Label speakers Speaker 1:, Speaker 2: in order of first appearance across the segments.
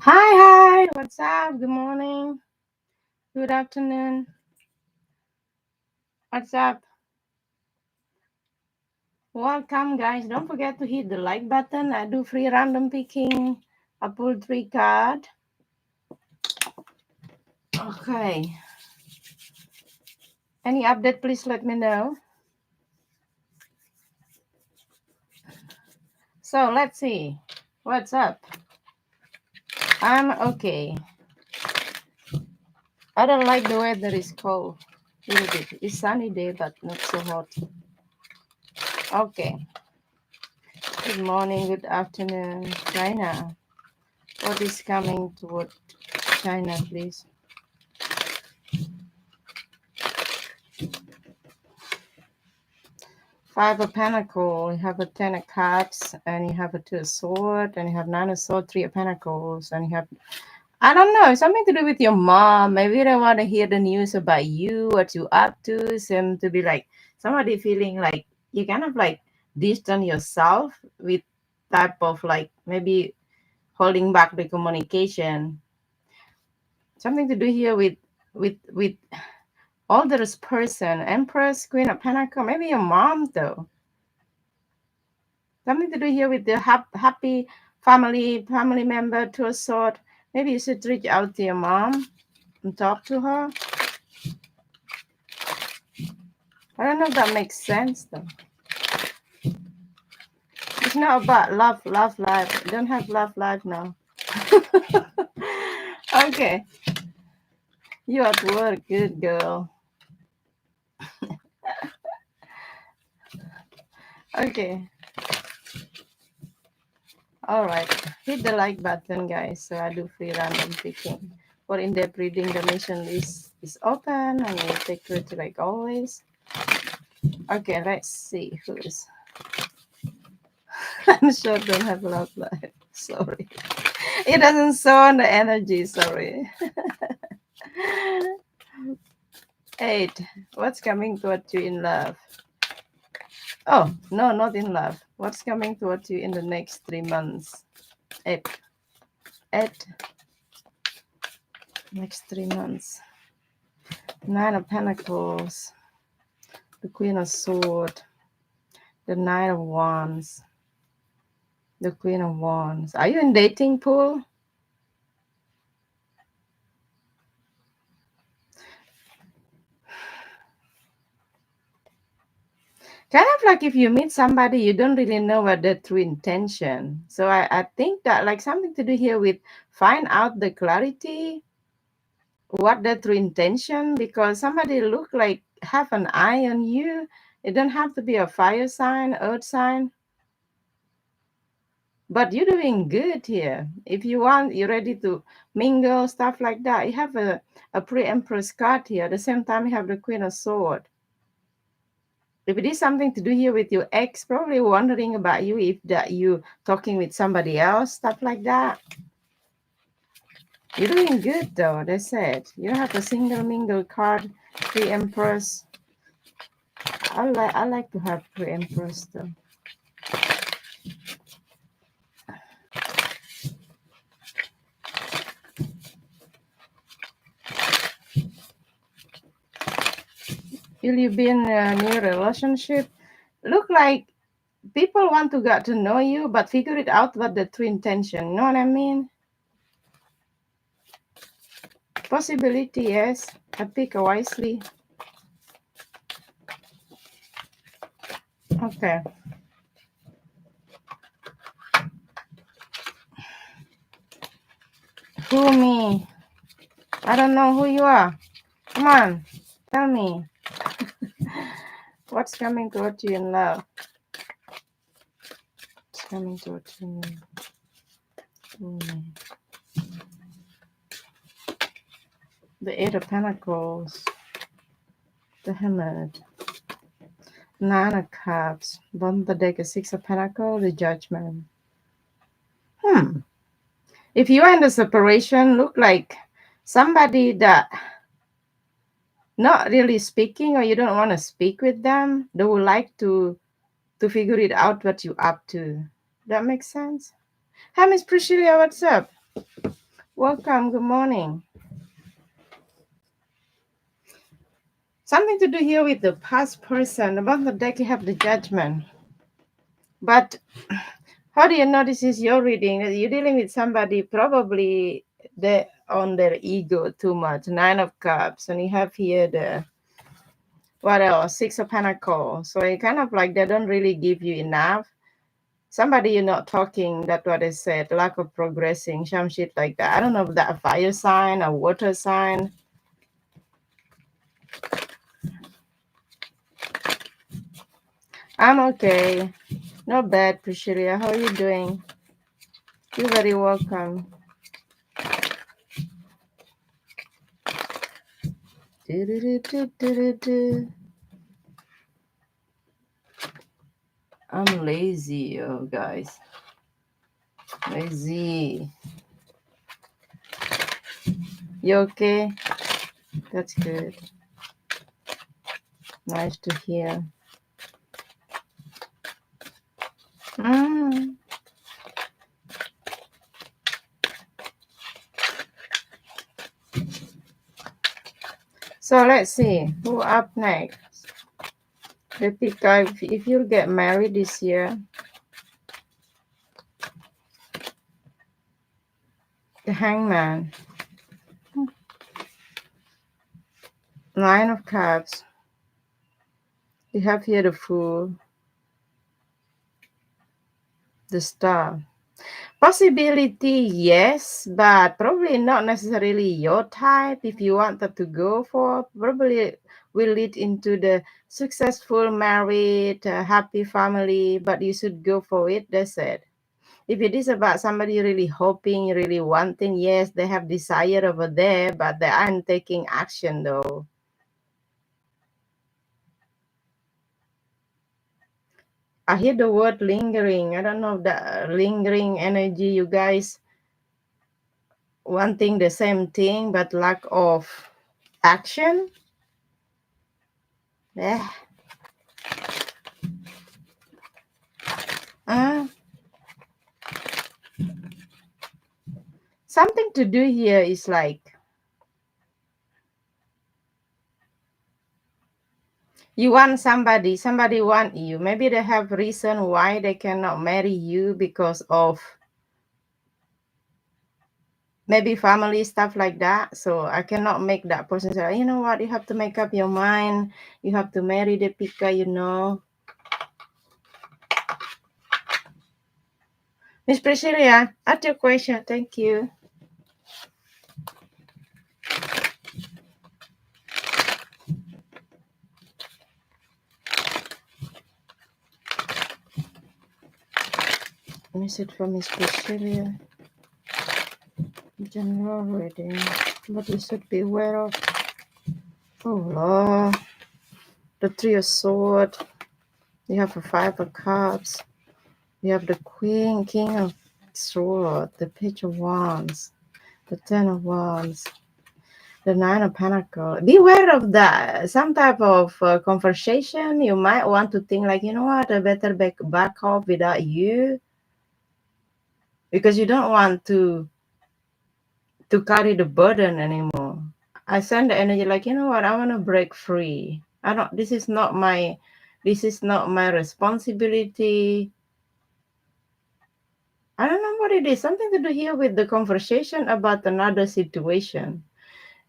Speaker 1: Hi, what's up? Good morning, good afternoon. What's up? Welcome, guys. Don't forget to hit the like button. I do free random picking. I pull three card. Okay. Any update, please let me know. So let's see. What's up? I'm okay. I don't like the weather is cold. A little bit. It's sunny day, but not so hot. Okay. Good morning, good afternoon, China. What is coming toward China, please? Five of Pentacles, you have a Ten of Cups, and you have a Two of Swords, and you have Nine of Swords, Three of Pentacles, and you have, I don't know, something to do with your mom. Maybe they want to hear the news about you, what you up to. Seem to be like somebody feeling like you kind of like distant yourself with type of like maybe holding back the communication. Something to do here with olderest person, Empress, Queen of Pentacles, maybe your mom though. Something to do here with the happy family member to a sort. Maybe you should reach out to your mom and talk to her. I don't know if that makes sense though. It's not about love life. You don't have love life now. Okay, you at work, good girl. Okay, all right. Hit the like button, guys. So I do free random picking. For in-depth reading, the mission list is open, and you take it like always. Okay, let's see who's. I'm sure don't have love life. Sorry. It doesn't show on the energy, sorry. Eight. What's coming towards you in love? Oh, no, not in love. What's coming towards you in the next 3 months? Eight. Eight. Next 3 months. Nine of Pentacles. The Queen of Swords. The Knight of Wands. The Queen of Wands. Are you in dating pool? Kind of like if you meet somebody, you don't really know what their true intention. So I think that like something to do here with find out the clarity, what their true intention, because somebody look like have an eye on you. It don't have to be a fire sign, earth sign, but you're doing good here. If you want, you're ready to mingle, stuff like that. You have a pre-empress card here. At the same time, you have the Queen of Swords. If it is something to do here with your ex, probably wondering about you, if that you talking with somebody else, stuff like that. You're doing good though, they said. You have a single mingle card, pre-empress. I like to have pre-empress though. Will you be in a new relationship? Look like people want to get to know you, but figure it out what the true intention. You know what I mean? Possibility, yes. I pick wisely. Okay. Who me? I don't know who you are. Come on, tell me. What's coming towards you in love? What's coming towards you? The Eight of Pentacles, the Hermit, Nine of Cups, bottom of the deck is Six of Pentacles, the Judgment. If you are in the separation, look like somebody that not really speaking, or you don't want to speak with them, they would like to figure it out what you up to. That makes sense? Hi, Miss Priscilla, what's up? Welcome. Good morning. Something to do here with the past person. About the deck, you have the judgment. But how do you know this is your reading? You're dealing with somebody probably they on their ego too much. Nine of Cups, and you have here the what else? Six of Pentacles. So it kind of like they don't really give you enough. Somebody you're not talking. That's what I said. Lack of progressing, some shit like that. I don't know if that a fire sign, a water sign. I'm okay. Not bad, Priscilla. How are you doing? You're very welcome. Do-do-do-do-do-do. I'm lazy, oh guys. Lazy. You okay? That's good. Nice to hear. Mm. So let's see who up next. Deepika, if you'll get married this year, the Hangman, Nine of Cups. You have here the Fool, the Star. Possibility, yes, but probably not necessarily your type. If you wanted to go for, probably will lead into the successful married, happy family, but you should go for it. That's it. If it is about somebody really hoping, really wanting, yes, they have desire over there, but they aren't taking action though. I hear the word lingering. I don't know if that lingering energy, you guys wanting the same thing, but lack of action. Yeah. Uh, Something to do here is like you want somebody want you. Maybe they have reason why they cannot marry you because of maybe family stuff like that. So I cannot make that person say, you know what, you have to make up your mind. You have to marry the Pika, you know. Miss Priscilla, ask your question. Thank you. Message from Miss Priscilla. General reading. What you should be aware of. Oh Lord. The Three of Swords. You have a Five of Cups. You have the Queen, King of Swords, the Page of Wands, the Ten of Wands, the Nine of Pentacles. Beware of that. Some type of conversation. You might want to think like, you know what, I better back off without you because you don't want to carry the burden anymore. I send the energy like, you know what, I want to break free. This is not my responsibility. I don't know what it is. Something to do here with the conversation about another situation.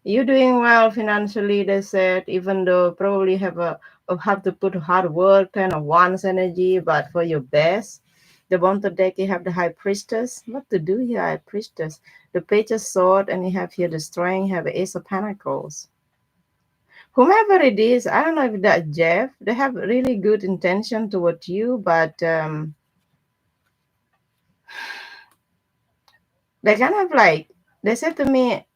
Speaker 1: You're doing well financially, they said, even though probably have to put hard work, kind of one's energy, but for your best. The bottom deck, you have the High Priestess. What to do here, High Priestess? The Page of Sword, and you have here the Strength, you have the Ace of Pentacles. Whomever it is, I don't know if that's Jeff, they have really good intention toward you, but they kind of like, they said to me,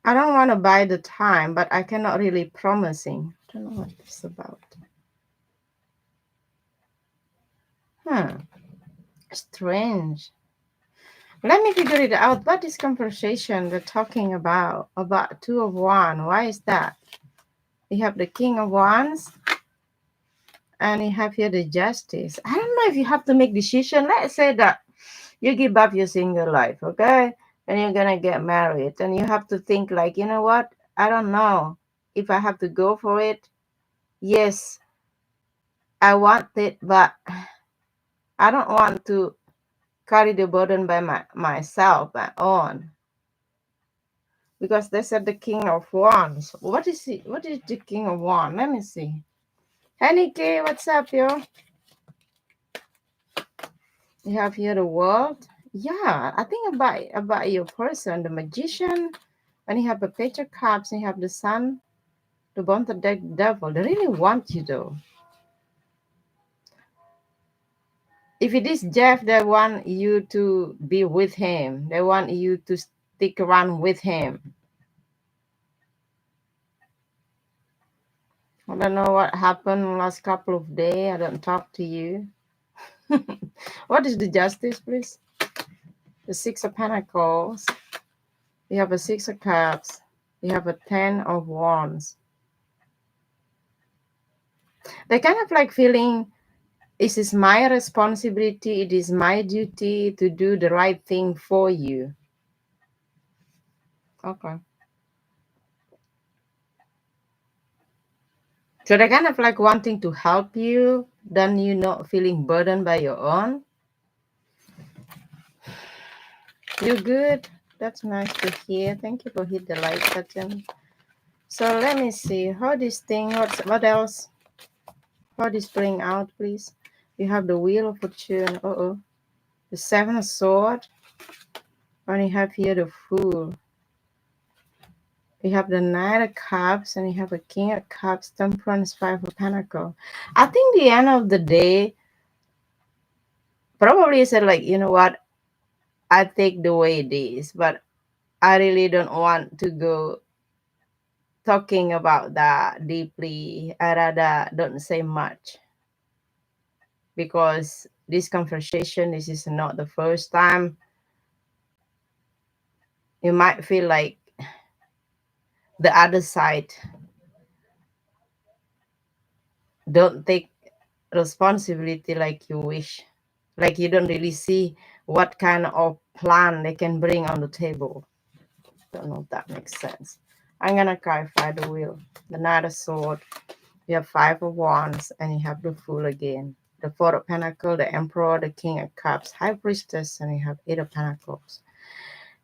Speaker 1: I don't want to buy the time, but I cannot really promising. I don't know what this is about. Strange. Let me figure it out. What is conversation they're talking about? About Two of Wands. Why is that? You have the King of Wands, and you have here the Justice. I don't know if you have to make decision. Let's say that you give up your single life, okay? and you're gonna get married, and you have to think like, you know what? I don't know if I have to go for it. Yes, I want it, but I don't want to carry the burden by myself, my own. Because they said the King of Wands. What is he? What is the King of Wands? Let me see. Hey Nikki, what's up, yo? You have here the World. Yeah, I think about your person, the Magician, and you have a Page of Cups, and you have the Sun, the Bottom Deck Devil. They really want you though. If it is Jeff, they want you to be with him. They want you to stick around with him. I don't know what happened last couple of days. I don't talk to you. What is the Justice, please? The Six of Pentacles. You have a Six of Cups. You have a Ten of Wands. They kind of like feeling it is my responsibility, it is my duty to do the right thing for you. Okay. So they're kind of like wanting to help you, then you not feeling burdened by your own. You good? That's nice to hear. Thank you for hit the like button. So let me see. How this thing, what else? How this playing out, please? You have the Wheel of Fortune. Uh-oh. The Seven of Swords. And you have here the Fool. You have the Knight of Cups, and you have a King of Cups, Temperance, Five of Pentacles. I think the end of the day, probably said like, you know what, I take the way it is, but I really don't want to go talking about that deeply. I rather don't say much because this conversation, this is not the first time. You might feel like the other side don't take responsibility like you wish, like you don't really see what kind of plan they can bring on the table. Don't know if that makes sense. I'm gonna clarify the Wheel, the Knight of Swords. You have Five of Wands, and you have the Fool again. The Four of Pentacles, the Emperor, the King of Cups, High Priestess, and you have Eight of Pentacles.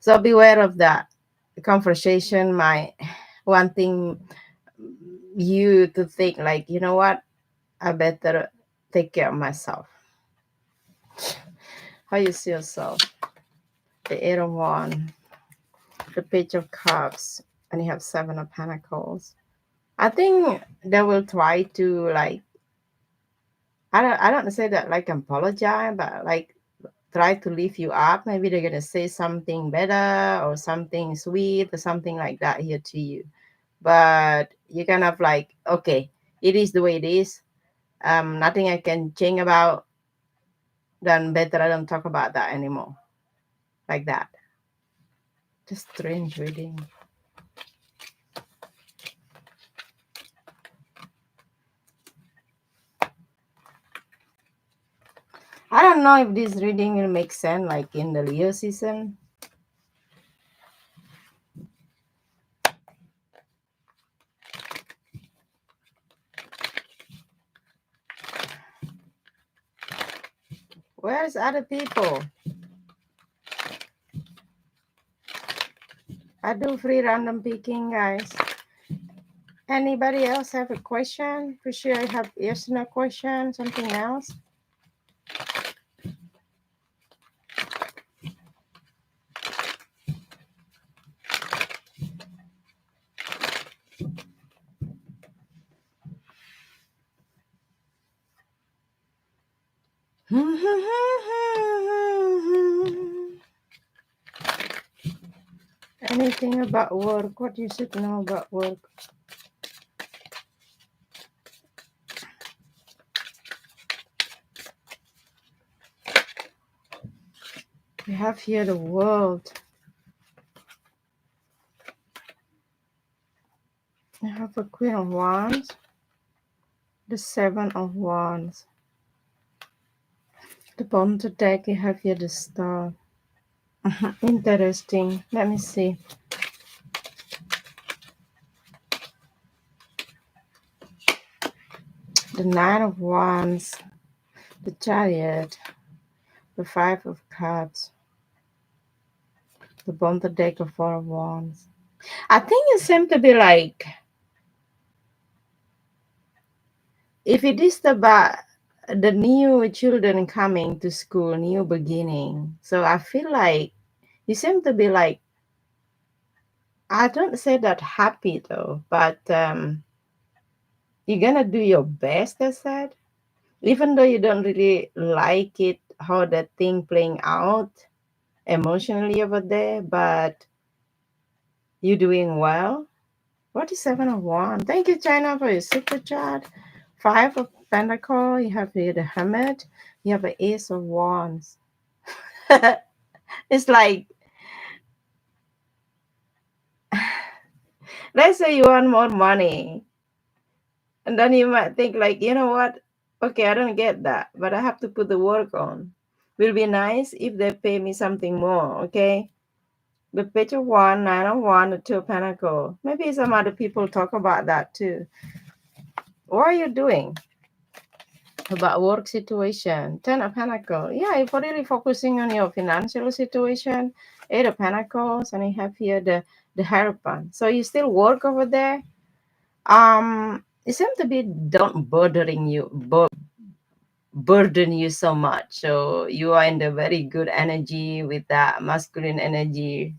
Speaker 1: So beware of that. The conversation might wanting you to think like, you know what, I better take care of myself. How you see yourself? The Eight of Wands, the Page of Cups, and you have Seven of Pentacles. I think they will try to like, I don't say that like apologize, but like try to lift you up. Maybe they're gonna say something better or something sweet or something like that here to you. But you kind of like, okay, it is the way it is. Nothing I can change about. Then better I don't talk about that anymore. Like that. Just strange reading. I don't know if this reading will make sense like in the Leo season. Where's other people? I do free random picking, guys. Anybody else have a question? For sure I have yes no question, something else. Anything about work? What you should know about work? We have here the World. I have a Queen of Wands, the Seven of Wands. The bottom of the deck, you have here the Star. Interesting. Let me see. The Nine of Wands, the Chariot, the Five of Cups, the Bottom deck of Four of Wands. I think it seems to be like, if it is about the new children coming to school, new beginning. So I feel like you seem to be like, I don't say that happy though, but you're gonna do your best, I said. Even though you don't really like it, how that thing playing out emotionally over there, but you're doing well. What is Seven of Wands? Thank you, China, for your super chat. Five of Pentacle. You have here the Hermit. You have an Ace of Wands. It's like, let's say you want more money, and then you might think like, you know what? Okay, I don't get that, but I have to put the work on. Will be nice if they pay me something more. Okay. The Page of One, Nine of One, the Two of Pentacle. Maybe some other people talk about that too. What are you doing about work situation? Ten of Pentacle. Yeah, if you're really focusing on your financial situation, Eight of Pentacles, and you have here the Hierophant. So you still work over there. It seems to be don't burden you so much. So you are in the very good energy with that masculine energy.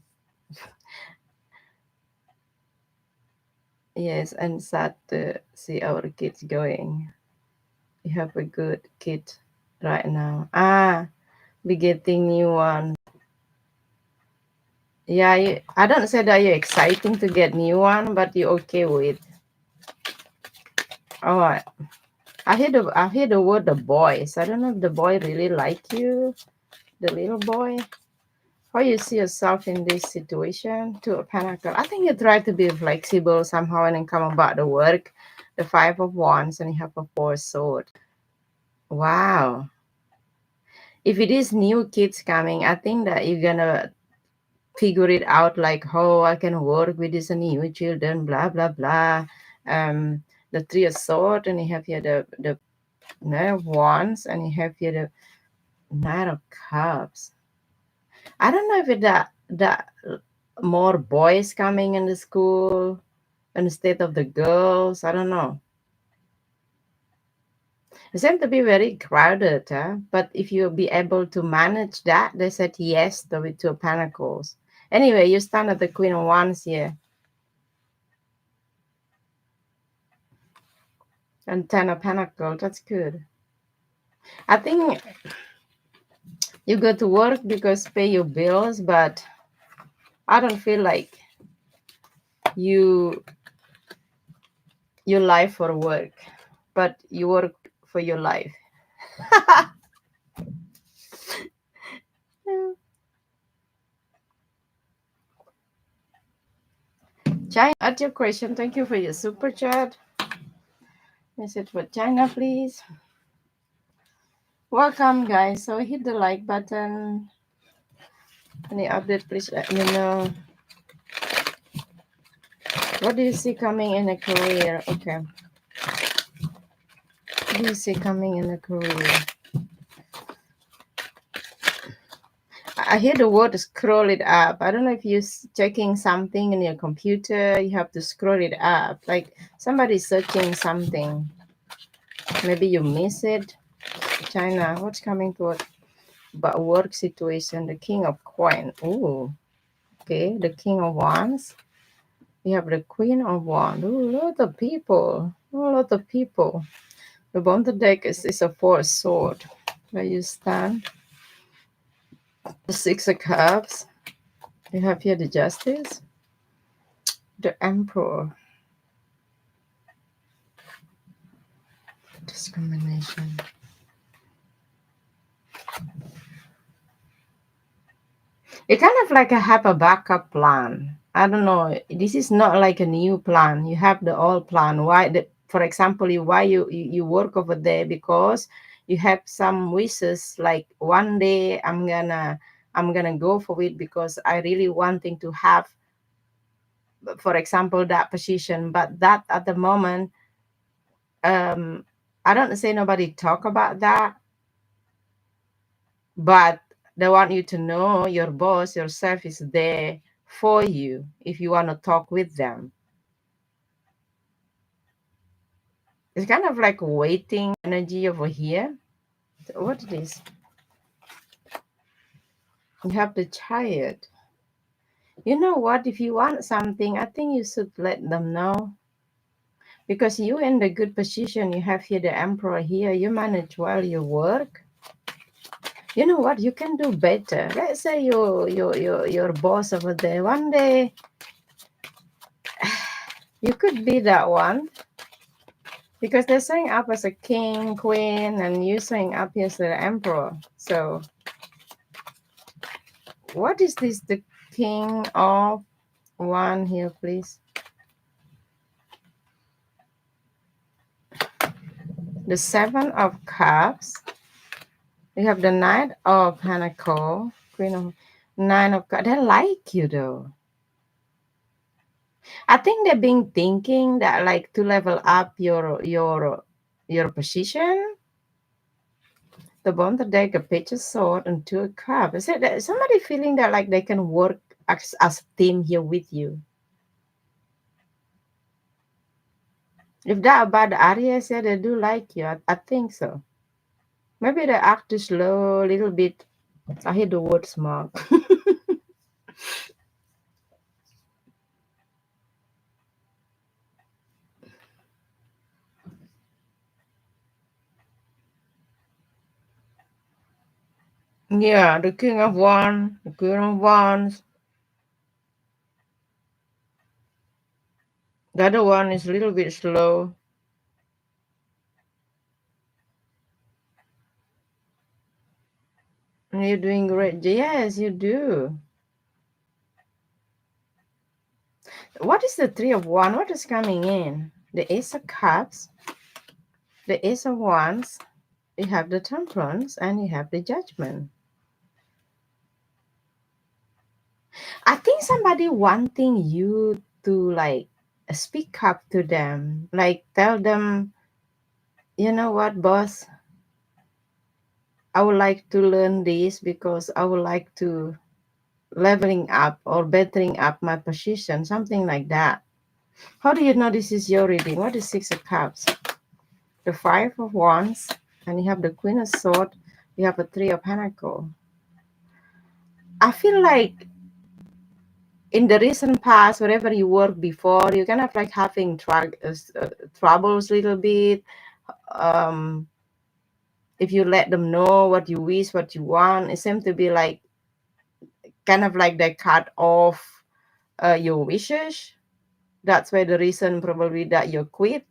Speaker 1: Yes, and sad to see our kids going. You have a good kid right now. We getting new one. Yeah, I don't say that you're exciting to get new one, but you're okay with. All right. I hear the word the boys. I don't know if the boy really like you, the little boy. How you see yourself in this situation? To a pentacle. I think you try to be flexible somehow and then come about the work. The Five of Wands and you have a Four Sword. Wow. If it is new kids coming, I think that you're gonna figure it out like how I can work with these new children, blah blah blah. The Three of Swords, and you have here the Nine of Wands, and you have here the Knight of Cups. I don't know if it that more boys coming in the school instead of the girls. I don't know. It seems to be very crowded, huh? But if you be able to manage that, they said yes to with Two of Pentacles. Anyway, you stand at the Queen of Wands here. And Ten of Pentacles, that's good. I think you go to work because pay your bills, but I don't feel like you live for work, but you work for your life. China, at your question, thank you for your super chat. Message for China, please. Welcome, guys. So hit the like button. Any update, please let me know. What do you see coming in a career? Okay. What do you see coming in a career? I hear the word scroll it up. I don't know if you're checking something in your computer. You have to scroll it up. Like somebody's searching something. Maybe you miss it. China, what's coming toward but work situation? The King of Coin. Ooh, okay. The King of Wands. You have the Queen of Wands. Ooh, a lot of people. A lot of people. The bottom deck is a Four Sword. Where you stand. The Six of Cups. You have here the Justice. The Emperor. Discrimination. It kind of like I have a backup plan. I don't know. This is not like a new plan. You have the old plan. Why? For example, why you work over there because you have some wishes. Like one day I'm gonna go for it because I really wanting to have, for example, that position. But that at the moment, um, I don't say nobody talk about that, but they want you to know your boss, yourself is there for you if you want to talk with them. It's kind of like waiting energy over here. What it is? You have to try it. You know what? If you want something, I think you should let them know because you in the good position. You have here the emperor here. You manage well your work. You know what? You can do better. Let's say your boss over there. One day you could be that one because they're showing up as a king, queen, and you showing up as the emperor. So what is this? The king of one here, please. The seven of cups. We have the knight of pentacle, queen of nine of cups. They like you though. I think they've been thinking that like to level up your position. The bond that they a page of sword and two of cups. Is it that somebody feeling that like they can work as a team here with you? If that about the Aries, yeah, they do like you. I think so. Maybe they act too slow, a little bit. I hear the word smart. Yeah, the king of one, the queen of wands. The other one is a little bit slow. And you're doing great. Yes, you do. What is the three of one? What is coming in? The ace of cups, the ace of wands, you have the temperance, and you have the judgment. I think somebody wanting you to like speak up to them, like tell them, you know what, boss, I would like to learn this because I would like to leveling up or bettering up my position, something like that. How do you know this is your reading? What is Six of Cups? The Five of Wands, and you have the Queen of Swords, you have a Three of Pentacles. I feel like in the recent past, wherever you worked before, you're kind of like having troubles a little bit. Um, if you let them know what you wish, what you want, it seems to be like kind of like they cut off your wishes. That's why the reason probably that you quit.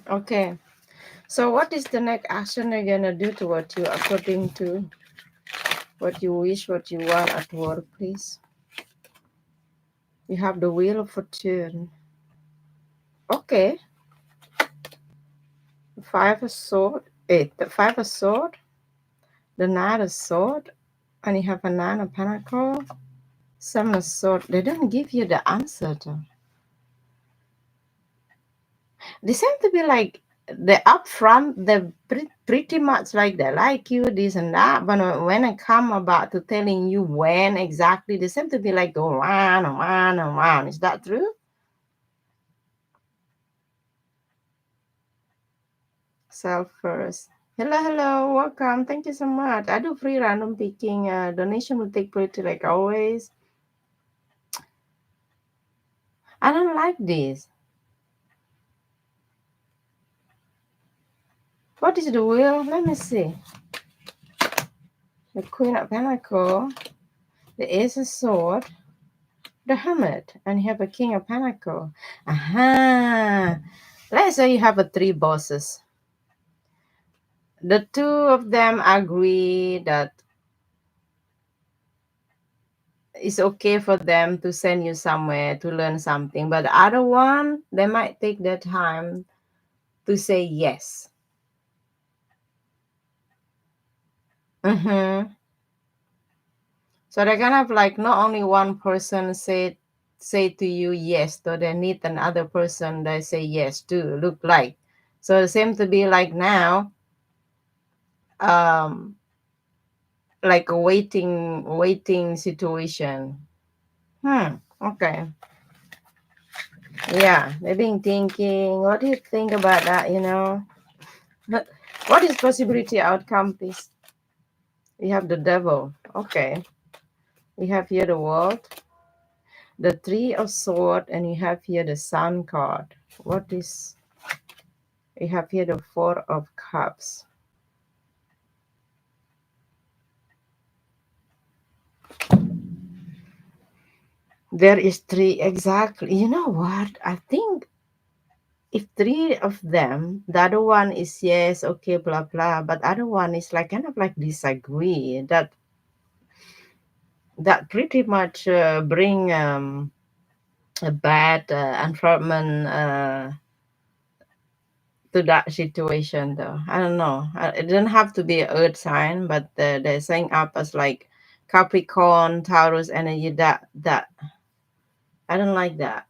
Speaker 1: Okay. So what is the next action you're gonna do toward you according to what you wish, what you want at work, please? You have the Wheel of Fortune. Okay. Five of Sword. The Five of Sword. The Knight of Sword. And you have a Nine of Pentacle. Seven of Sword. They don't give you the answer though. They seem to be like the upfront, they're pretty much like they like you, this and that. But when I come about to telling you when exactly, they seem to be like go round and round and round. Is that true? Self first. Hello, hello, welcome. Thank you so much. I do free random picking. Donation will take priority like always. I don't like this. What is the wheel? Let me see. The Queen of Pentacle, the Ace of Sword, the Hermit, and you have a King of Pentacle. Aha! Let's say you have a three bosses. The two of them agree that it's okay for them to send you somewhere to learn something, but the other one, they might take their time to say yes. Mm-hmm. So they're kind of like not only one person say to you yes, so they need another person that say yes too. Look like, so it seems to be like now, um, like a waiting situation. Okay. Yeah, they've been thinking. What do you think about that? But what is possibility outcome? This we have the devil. Okay, we have here the world, the three of sword, and you have here the sun card. What is we have here the four of cups. There is three exactly. You know what? I think if three of them, the other one is yes, okay, blah blah, but other one is like kind of like disagree. That pretty much bring a bad environment to that situation though. I don't know. It doesn't have to be an earth sign, but they're saying up as like Capricorn, Taurus energy. That I don't like that.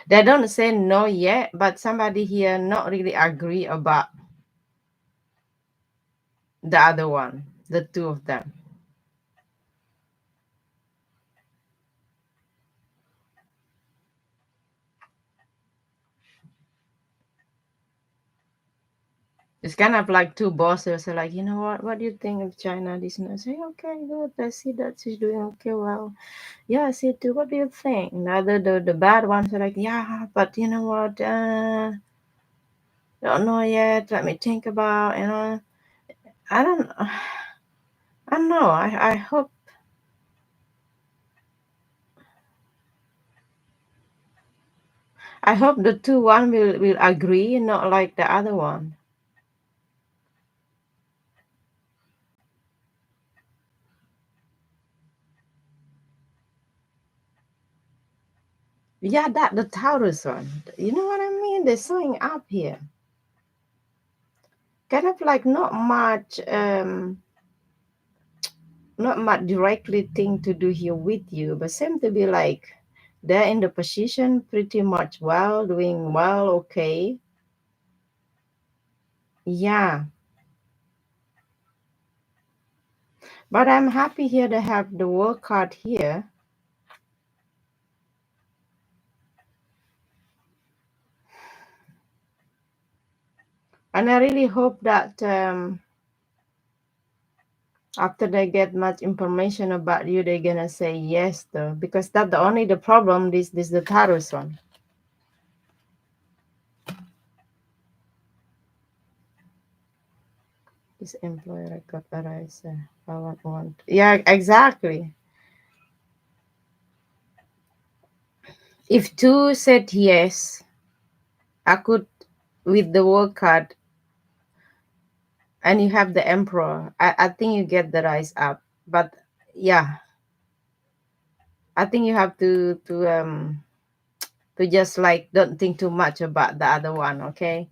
Speaker 1: They don't say no yet, but somebody here not really agree about the other one, the two of them. It's kind of like two bosses are like, you know what do you think of China? This and I say, okay, good. I see that she's doing okay well. Yeah, I see too. What do you think? And the bad ones are like, yeah, but you know what? Don't know yet. Let me think about. I don't. I don't know. I hope the two one will agree, not like the other one. Yeah, that the Taurus one. You know what I mean? They're showing up here. Kind of like not much directly thing to do here with you, but seem to be like they're in the position pretty much well, doing well, okay. Yeah, but I'm happy here to have the work card here. And I really hope that after they get much information about you, they're gonna say yes though, because that's the only the problem. This the Taurus one. This employer record arise. I want. Yeah, exactly. If two said yes, I could with the work card, and you have the emperor. I think you get the rise up, but yeah, I think you have to just like don't think too much about the other one. Okay.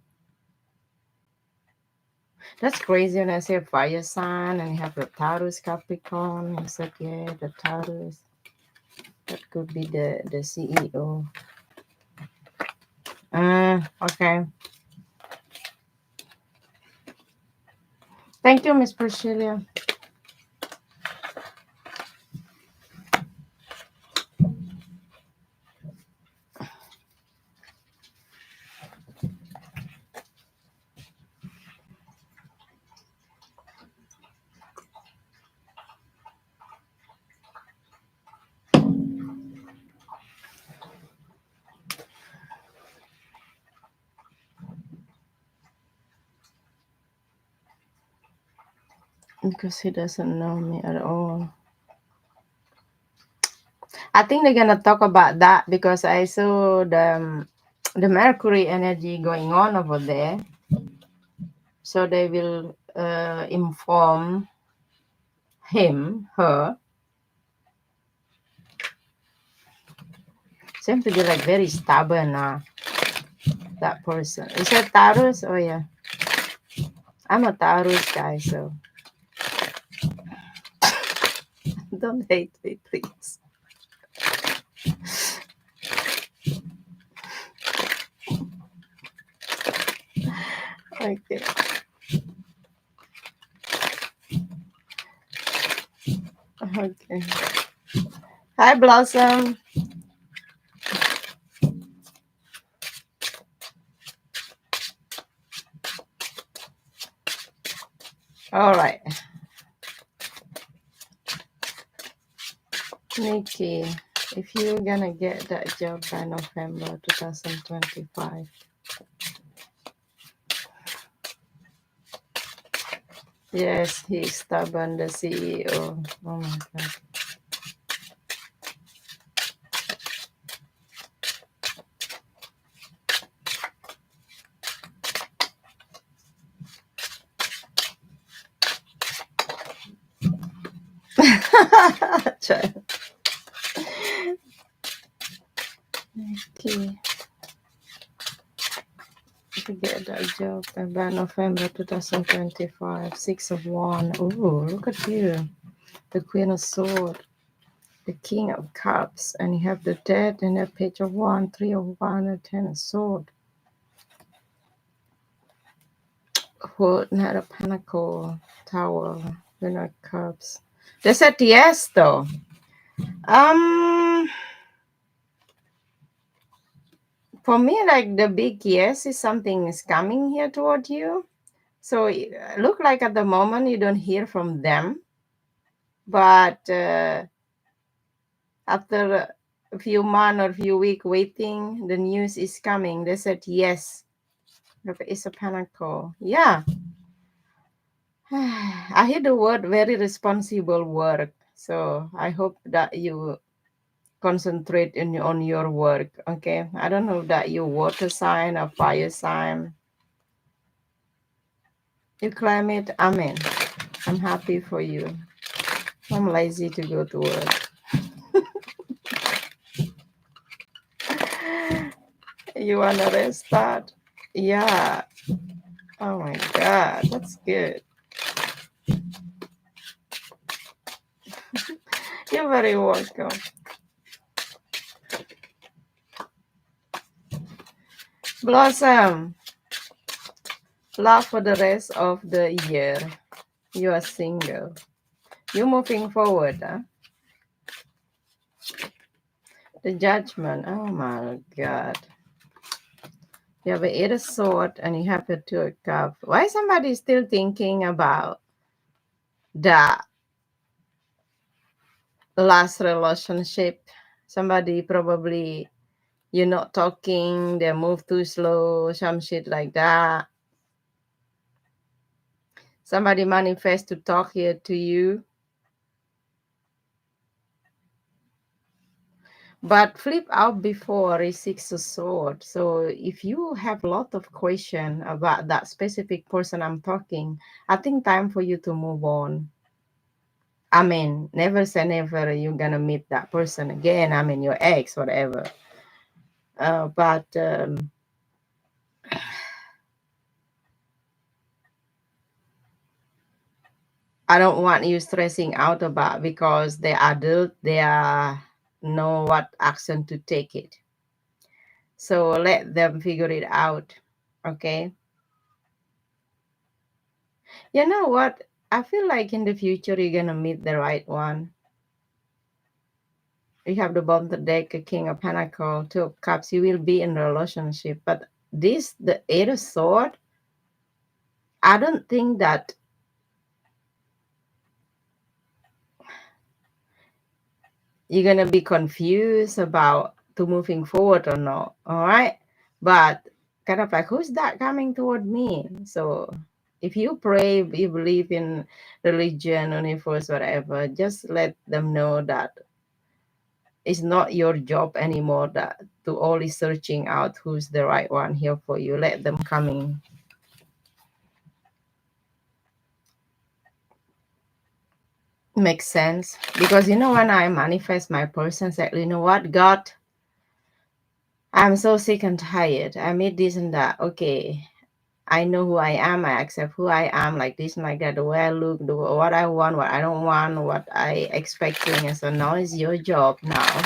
Speaker 1: That's crazy when I say fire sign and you have the Taurus Capricorn. I said, yeah, the Taurus. That could be the CEO. Okay. Thank you, Miss Priscilla. Because he doesn't know me at all. I think they're gonna talk about that because I saw the the Mercury energy going on over there. So they will inform him, her. Seem to be like very stubborn, that person. Is that Taurus? Oh yeah. I'm a Taurus guy, so don't hate me, please. Okay. Okay. Hi, Blossom. All right. Nikki, if you're gonna get that job by November 2025. Yes, he's stubborn, the CEO. Oh my God. Child. Okay. To get that job by November 2025. Six of Wands. Oh, look at you. The Queen of Swords. The King of Cups. And you have the Dead and the Page of Wands. Three of Wands and Ten of Swords. Fourth Knight of Pentacle. Tower. Queen of Cups. They said yes, though. Um, for me, like the big yes is something is coming here toward you. So look like at the moment you don't hear from them, but after a few months or a few weeks waiting, the news is coming. They said yes. It's a pentacle. Yeah. I hear the word very responsible work. So I hope that you concentrate on your work. Okay. I don't know that you water sign or fire sign. You claim it. Amen. I'm happy for you. I'm lazy to go to work. You wanna restart? Yeah. Oh my God, that's good. You're very welcome. Blossom, love for the rest of the year. You are single. You're moving forward, huh? The judgment. Oh my God. You have a 8 of sword and you have a 2 of cup. Why somebody still thinking about the last relationship? Somebody probably you're not talking, they move too slow, some shit like that. Somebody manifest to talk here to you. But flip out before is 6 of sword. So if you have a lot of question about that specific person I'm talking, I think time for you to move on. I mean, never say never you're gonna meet that person again. I mean, your ex, whatever. But I don't want you stressing out about because they're adult, they are know what action to take it. So let them figure it out. Okay. You know what? I feel like in the future you're gonna meet the right one. You have the bottom of the deck, a King of Pentacle, Two of Cups. You will be in a relationship, but this, the Eight of Sword. I don't think that you're gonna be confused about to moving forward or not. All right, but kind of like who's that coming toward me? So if you pray, you believe in religion, universe, whatever, just let them know that it's not your job anymore that to only searching out who's the right one here for you. Let them coming. Makes sense. Because when I manifest my person said, you know what, God, I'm so sick and tired. I made this and that. Okay. I know who I am. I accept who I am, like this and like that, the way I look, what I want, what I don't want, what I expecting. And so now it's your job now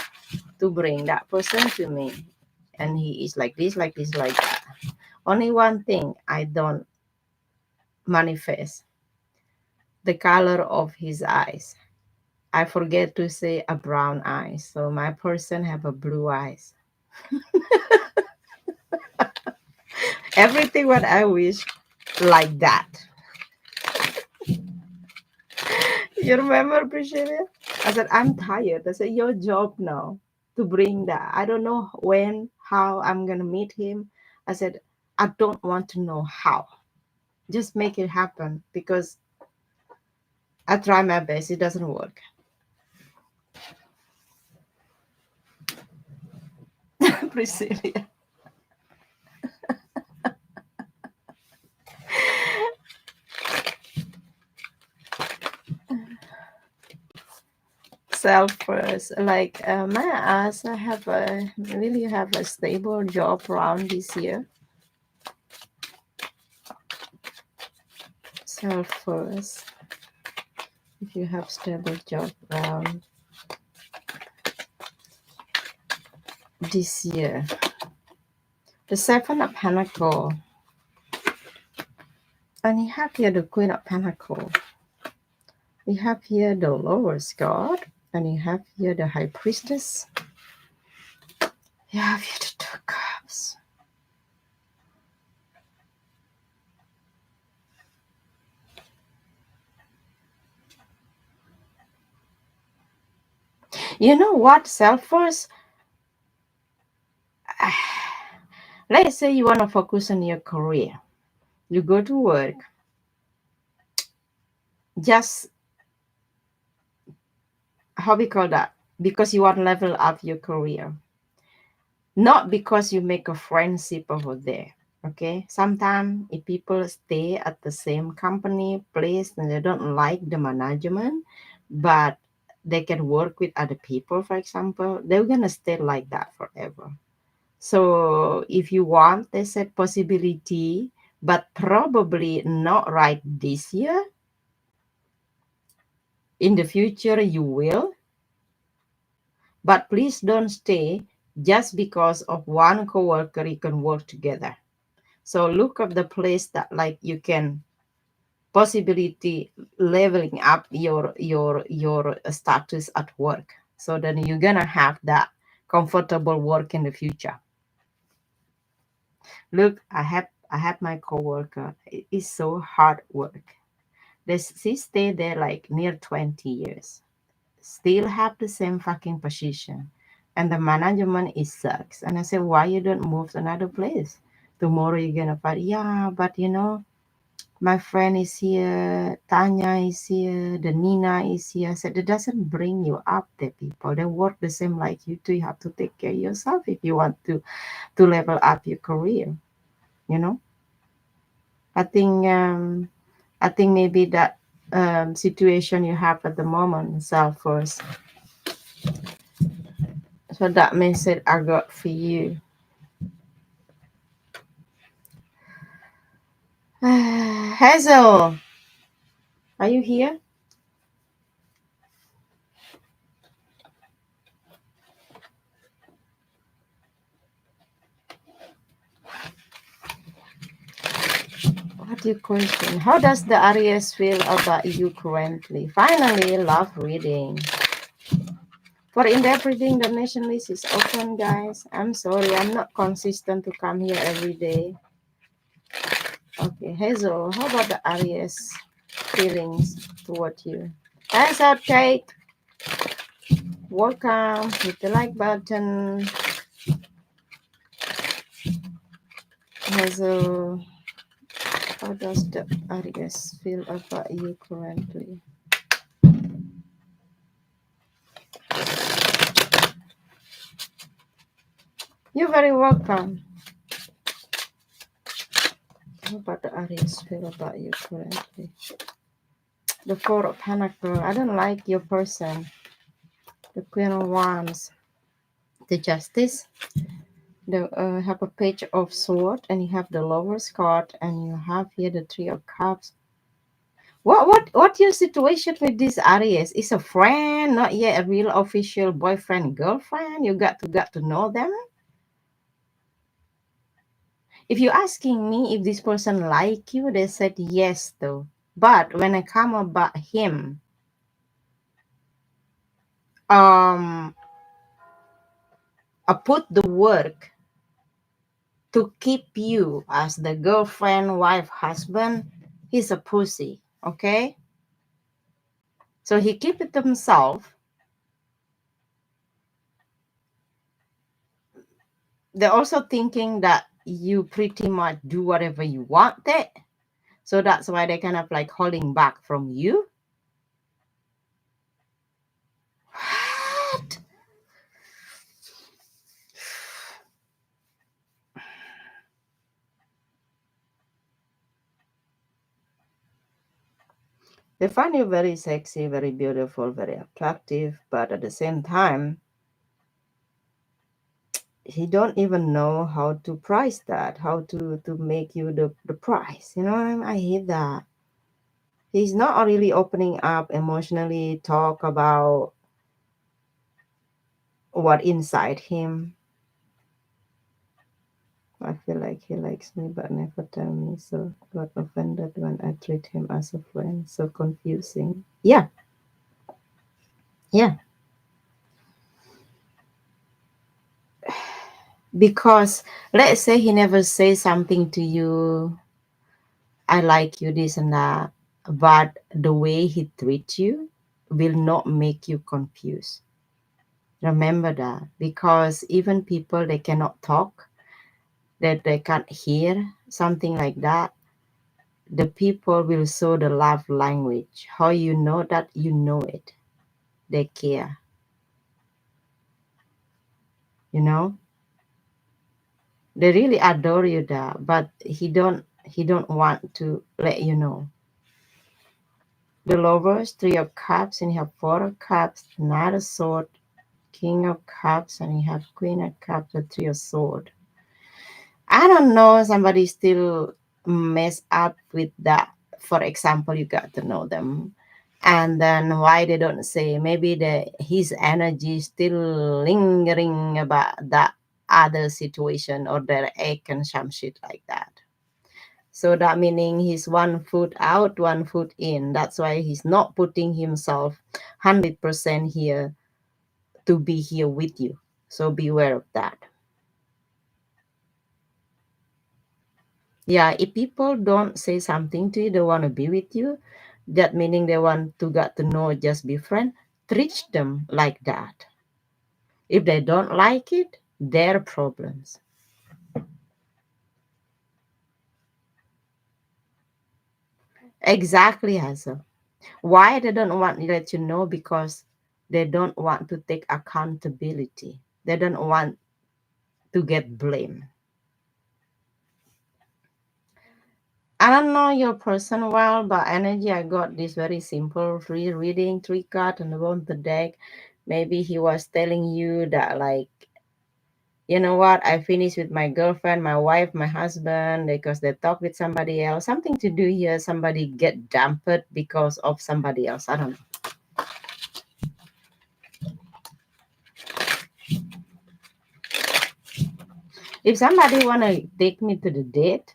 Speaker 1: to bring that person to me. And he is like this, like this, like that. Only one thing I don't manifest, the color of his eyes. I forget to say a brown eyes. So my person have a blue eyes. Everything what I wish like that. You remember, Priscilla? I said, I'm tired. I said, your job now to bring that. I don't know when, how I'm going to meet him. I said, I don't want to know how. Just make it happen because I try my best. It doesn't work. Priscilla. Self first. Like, may I ask, will you have a stable job around this year? Self first. If you have stable job around this year. The Seven of Pentacles. And you have here the Queen of Pentacles. You have here the Lowest God. And you have here the High Priestess. You have here the Two Cups. You know what, self first? Let's say you want to focus on your career. You go to work. Just, how we call that? Because you want to level up your career. Not because you make a friendship over there. Okay, sometimes if people stay at the same company place and they don't like the management, but they can work with other people, for example, they're gonna stay like that forever. So if you want, they said possibility, but probably not right this year. In the future, you will, but please don't stay just because of one coworker you can work together. So look up the place that like you can possibility leveling up your status at work. So then you're gonna have that comfortable work in the future. Look, I have my coworker. It is so hard work. She stayed there like near 20 years. Still have the same fucking position. And the management is sucks. And I said, why you don't move to another place? Tomorrow you're gonna find, yeah, but my friend is here, Tanya is here, the Nina is here. I said, it doesn't bring you up there, people. They work the same like you do. You have to take care of yourself if you want to level up your career. You know? I think maybe that situation you have at the moment, self first. So that message I got for you. Hazel, are you here? What do you question? How does the Aries feel about you currently? Finally, love reading. For in-depth reading, the nation list is open, guys. I'm sorry, I'm not consistent to come here every day. Okay, Hazel, how about the Aries feelings toward you? Thanks out, Kate. Welcome. Hit the like button. Hazel, how does the Aries feel about you currently? You're very welcome. How about the Aries feel about you currently? The Four of Pentacles. I don't like your person. The Queen of Wands. The Justice. The have a Page of Sword, and you have the Lover's card, and you have here the Three of Cups. What your situation with this Aries? Is a friend, not yet a real official boyfriend, girlfriend? You got to know them. If you're asking me if this person like you, they said yes though. But when I come about him, I put the work to keep you as the girlfriend, wife, husband. He's a pussy, okay? So he keep it to himself. They're also thinking that you pretty much do whatever you want it. So that's why they're kind of like holding back from you. What? They find you very sexy, very beautiful, very attractive, but at the same time, he don't even know how to price that, how to make you the price. You know what I mean? I hate that. He's not really opening up emotionally, talk about what inside him. I feel like he likes me but never tell me, so got offended when I treat him as a friend. So confusing. Yeah, yeah. Because let's say he never says something to you, I like you, this and that, but the way he treats you will not make you confused. Remember that, because even people they cannot talk, that they can't hear something like that, the people will show the love language. How you know that? You know it. They care. You know, they really adore you that, but he don't want to let you know. The Lovers, Three of Cups, and you have Four of Cups, Knight of Sword, King of Cups, and you have Queen of Cups, the Three of Sword. I don't know, somebody still mess up with that. For example, you got to know them. And then why they don't say, maybe his energy is still lingering about that other situation or their ache and some shit like that. So that meaning he's one foot out, one foot in. That's why he's not putting himself 100% here to be here with you. So beware of that. Yeah, if people don't say something to you, they want to be with you, that meaning they want to get to know, just be friend, treat them like that. If they don't like it, their problems. Exactly, Hazel. Why they don't want to let you know? Because they don't want to take accountability. They don't want to get blamed. I don't know your person well, but energy, I got this very simple reading, three card on the bottom of the deck. Maybe he was telling you that, like, you know what, I finished with my girlfriend, my wife, my husband, because they talk with somebody else. Something to do here, somebody get dumped because of somebody else. I don't know. If somebody wanna take me to the date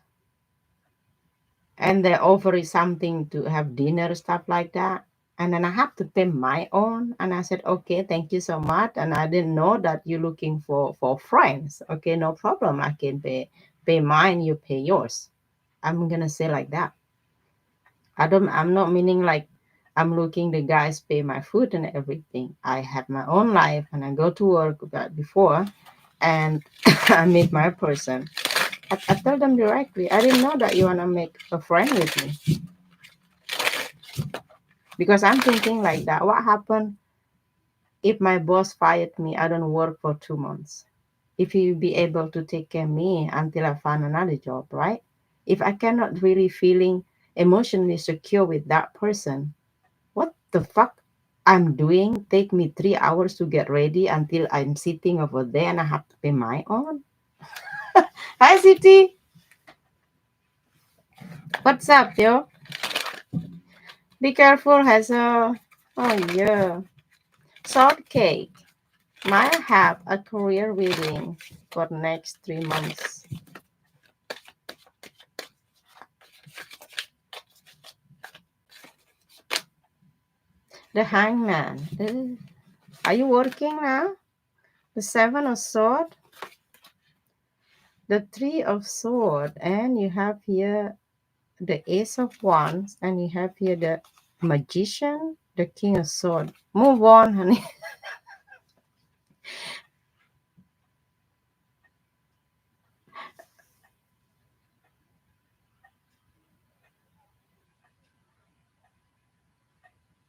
Speaker 1: and they offer something to have dinner, stuff like that, and then I have to pay my own, and I said, okay, thank you so much, and I didn't know that you're looking for friends. Okay, no problem, I can pay mine, you pay yours. I'm gonna say like that. I'm not meaning like I'm looking the guys pay my food and everything. I have my own life and I go to work before, and I meet my person. I tell them directly, I didn't know that you wanna make a friend with me, because I'm thinking like that. What happened if my boss fired me? I don't work for 2 months. if you be able to take care of me until I find another job, right? If I cannot really feeling emotionally secure with that person, what the fuck I'm doing? Take me 3 hours to get ready until I'm sitting over there and I have to pay my own. Hi, City. What's up, yo? Be careful, has a. Oh, yeah. Salt cake. Might have a career reading for next 3 months. The hangman. Are you working now? The seven of sword, the three of sword, and you have here the ace of wands, and you have here the magician, the king of sword. Move on, honey.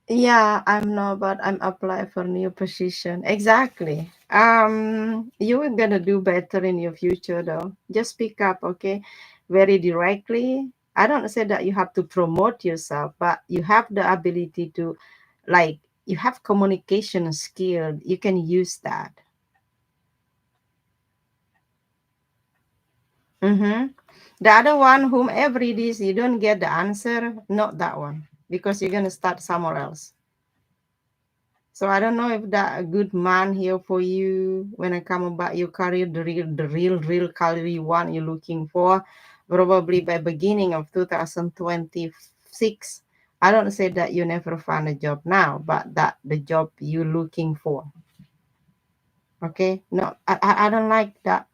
Speaker 1: Yeah, I'm not, but I'm applying for new position. Exactly. You are gonna do better in your future, though. Just speak up, okay? Very directly. I don't say that you have to promote yourself, but you have the ability to, like, you have communication skill. You can use that. Mm-hmm. The other one, whomever it is, you don't get the answer. Not that one, because you're gonna start somewhere else. So I don't know if that a good man here for you when I come about your career, the real career you want, you're looking for, probably by beginning of 2026. I don't say that you never find a job now, but that the job you're looking for. Okay, no, I don't like that.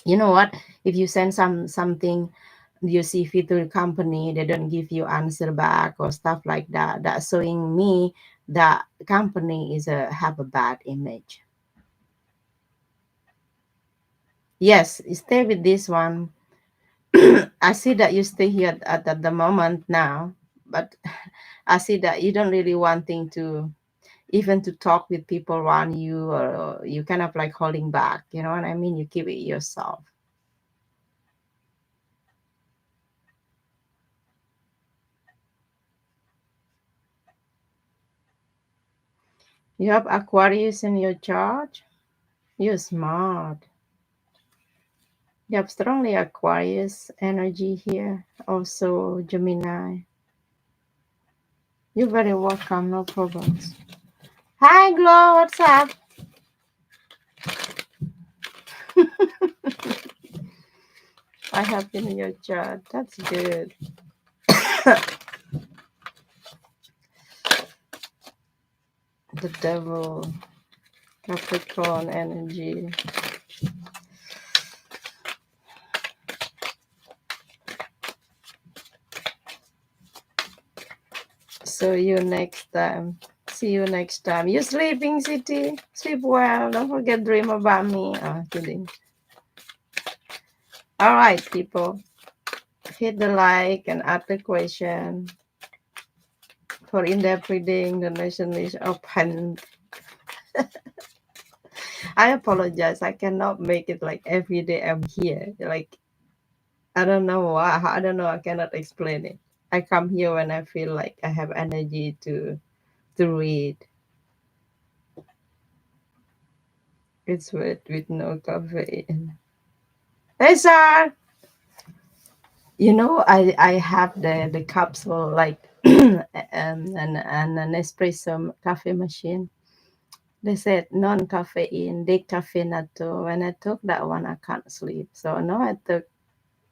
Speaker 1: You know what? If you send something your CV to the company, they don't give you answer back or stuff like that. That's showing me that company is a have a bad image. Yes, stay with this one. I see that you stay here at the moment now, but I see that you don't really wanting to even to talk with people around you, or you kind of like holding back. You know what I mean? You keep it yourself. You have Aquarius in your chart. You're smart. You have strongly Aquarius energy here. Also Gemini. You're very welcome. No problems. Hi, Glow. What's up? I have been in your chart. That's good. The devil, Capricorn energy. So you next time. See you next time. You sleeping, City? Sleep well. Don't forget dream about me. Oh, kidding. All right, people. Hit the like and add the question. For in-depth reading, the nation is open. I apologize. I cannot make it like every day I'm here. Like, I don't know why. I don't know. I cannot explain it. I come here when I feel like I have energy to read. It's with no caffeine. Hey, sir. You know, I have the capsule like an espresso coffee machine. They said non-caffeine, decaffeinato. When I took that one, I can't sleep. So now I took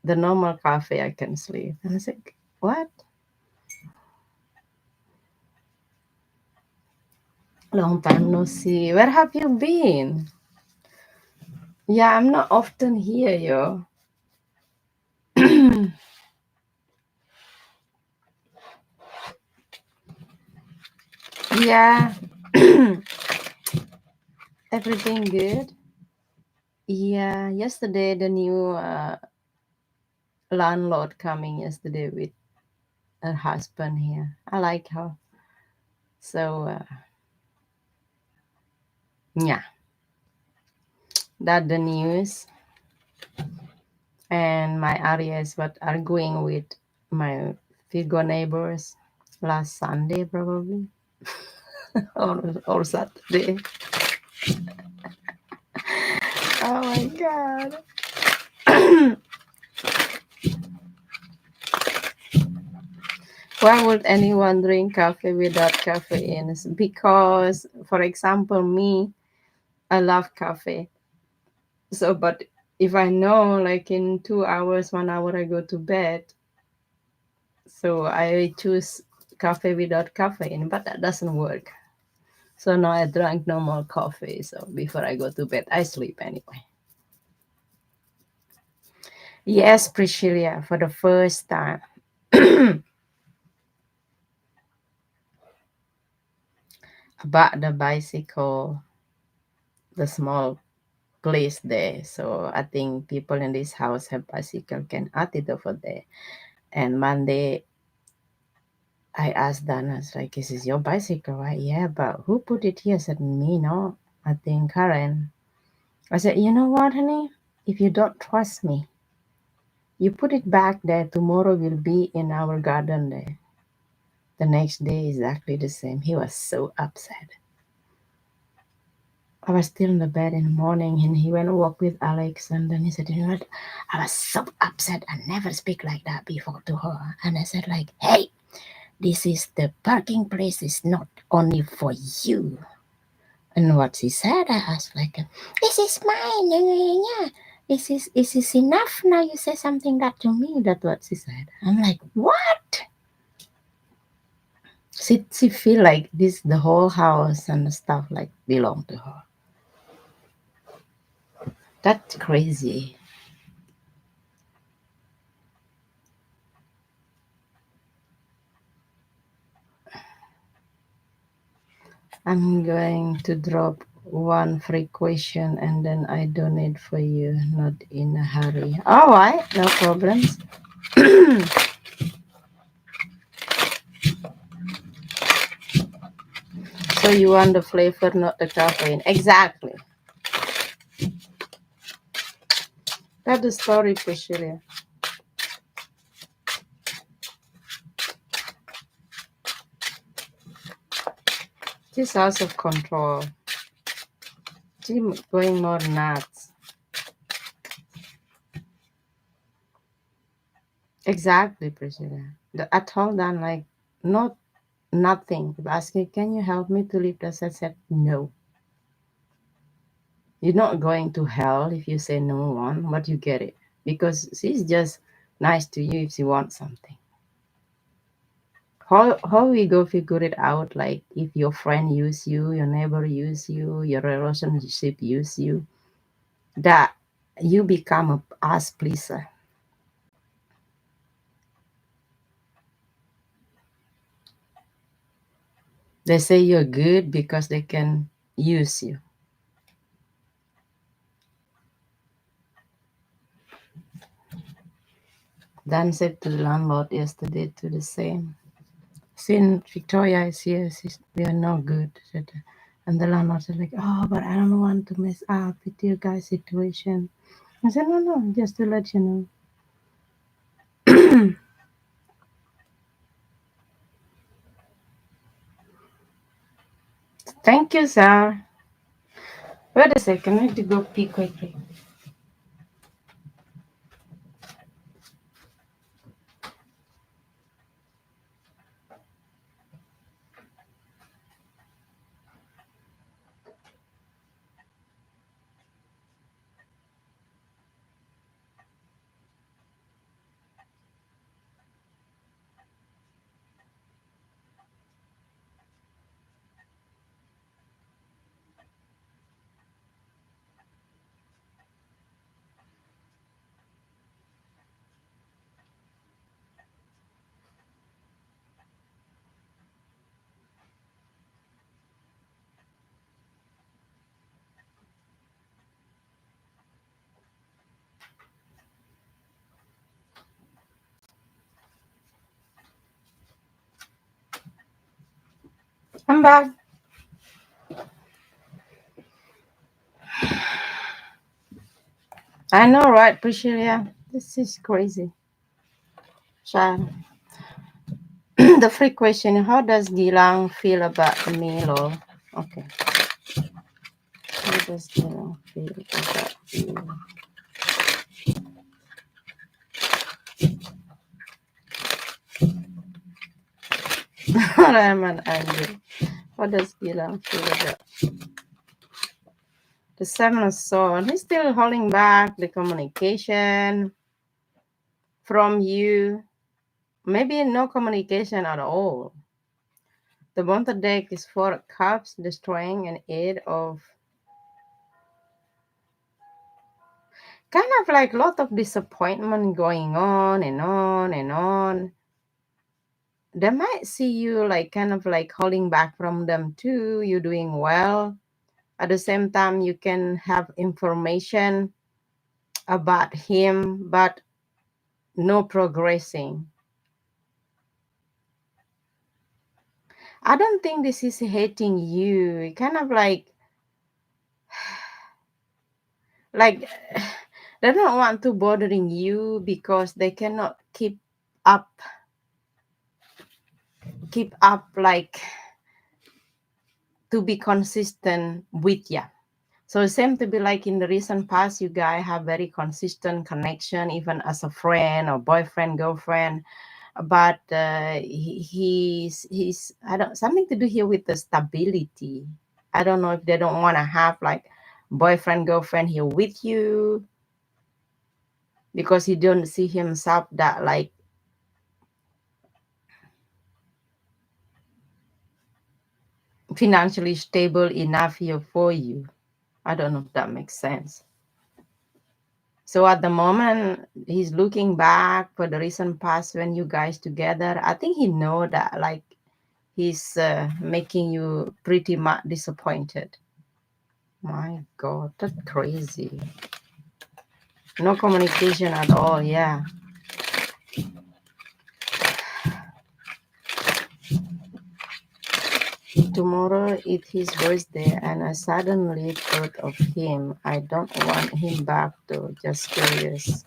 Speaker 1: the normal coffee, I can sleep. And I was like, what? Long time no see. Where have you been? Yeah, I'm not often here, yo. Yeah, everything good. Yeah, yesterday the new landlord coming yesterday with her husband here. I like her. So yeah, that the news, and my areas what arguing with my Figo neighbors last Sunday probably or Saturday. Oh my god. Why would anyone drink coffee without caffeine? Because, for example, me, I love coffee. So, but if I know, like in 2 hours, 1 hour, I go to bed, so I choose coffee without caffeine, but that doesn't work. So now I drank no more coffee. So before I go to bed, I sleep anyway. Yes, Priscilla, for the first time. About the bicycle, the small place there. So I think people in this house have bicycle can add it over there. And Monday I asked Dana, it's like, is this your bicycle, right? Yeah, but who put it here? I said, me, no. I think Karen. I said, you know what, honey? If you don't trust me, you put it back there. Tomorrow will be in our garden there. The next day, exactly the same. He was so upset. I was still in the bed in the morning and he went to walk with Alex and then he said, you know what? I was so upset. I never speak like that before to her. And I said like, hey, this is the parking place is not only for you. And what she said, I asked like, this is mine. Yeah, yeah, yeah. Is this enough now? You say something that to me. That's what she said. I'm like, what? She feel like this the whole house and the stuff like belong to her. That's crazy. I'm going to drop one free question and then I donate for you, not in a hurry. All right, no problems. So you want the flavor, not the caffeine. Exactly. That's the story, Priscilla. She's out of control. She's going more nuts. Exactly, Priscilla. I told them like, not nothing. Asking, can you help me to leave this? I said, no. You're not going to hell if you say no one, but you get it. Because she's just nice to you if she wants something. How we go figure it out, like if your friend use you, your neighbor use you, your relationship use you, that you become a ass pleaser. They say you're good because they can use you. Dan said to the landlord yesterday to the same. Since Victoria is here, we are no good. And the landlord said like, oh, but I don't want to mess up with you guys' situation. I said, no, no, just to let you know. Thank you, sir. Wait a second, I need to go pee quickly. I'm back. I know, right, Priscilla? This is crazy. Child. The free question, how does Gilang feel about Milo? Okay. How does Gilang feel about you? I'm an angry. What does Gilang feel about the Seven of Swords? He's still holding back the communication from you. Maybe no communication at all. The bottom deck is Four of Cups, destroying an Eight of kind of like a lot of disappointment going on and on and on. They might see you like kind of like holding back from them too. You're doing well. At the same time, you can have information about him, but no progressing. I don't think this is hating you. Kind of like they don't want to bothering you because they cannot up keep up like to be consistent with you. So it seems to be like in the recent past, you guys have very consistent connection, even as a friend or boyfriend, girlfriend. But he's I don't something to do here with the stability. I don't know if they don't want to have like boyfriend, girlfriend here with you because he don't see himself that like financially stable enough here for you. I don't know if that makes sense. So at the moment, he's looking back for the recent past when you guys together. I think he know that like he's making you pretty much disappointed. My God, that's crazy. No communication at all. Yeah. Tomorrow is his birthday, and I suddenly thought of him. I don't want him back though. Just curious.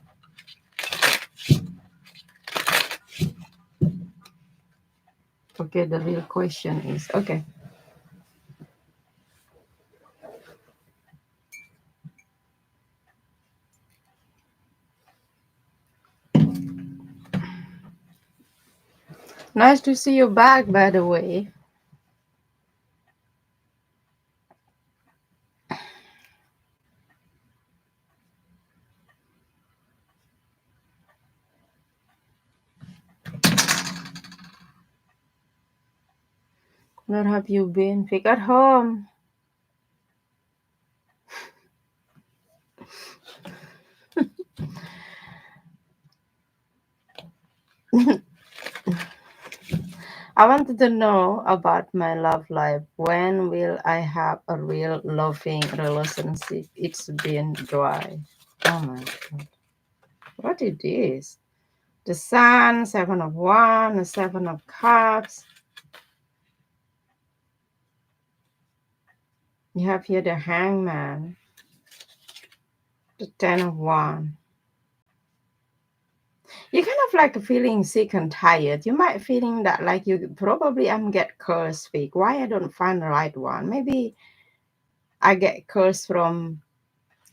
Speaker 1: Okay, the real question is okay. Nice to see you back, by the way. Where have you been? Pick at home. I wanted to know about my love life. When will I have a real loving relationship? It's been dry. Oh my God. What it is? The Sun, Seven of Wands, the Seven of Cups. You have here the Hangman, the Ten of Wands. You're kind of like feeling sick and tired. You might feeling that like you probably I'm get cursed fake. Why I don't find the right one? Maybe I get cursed from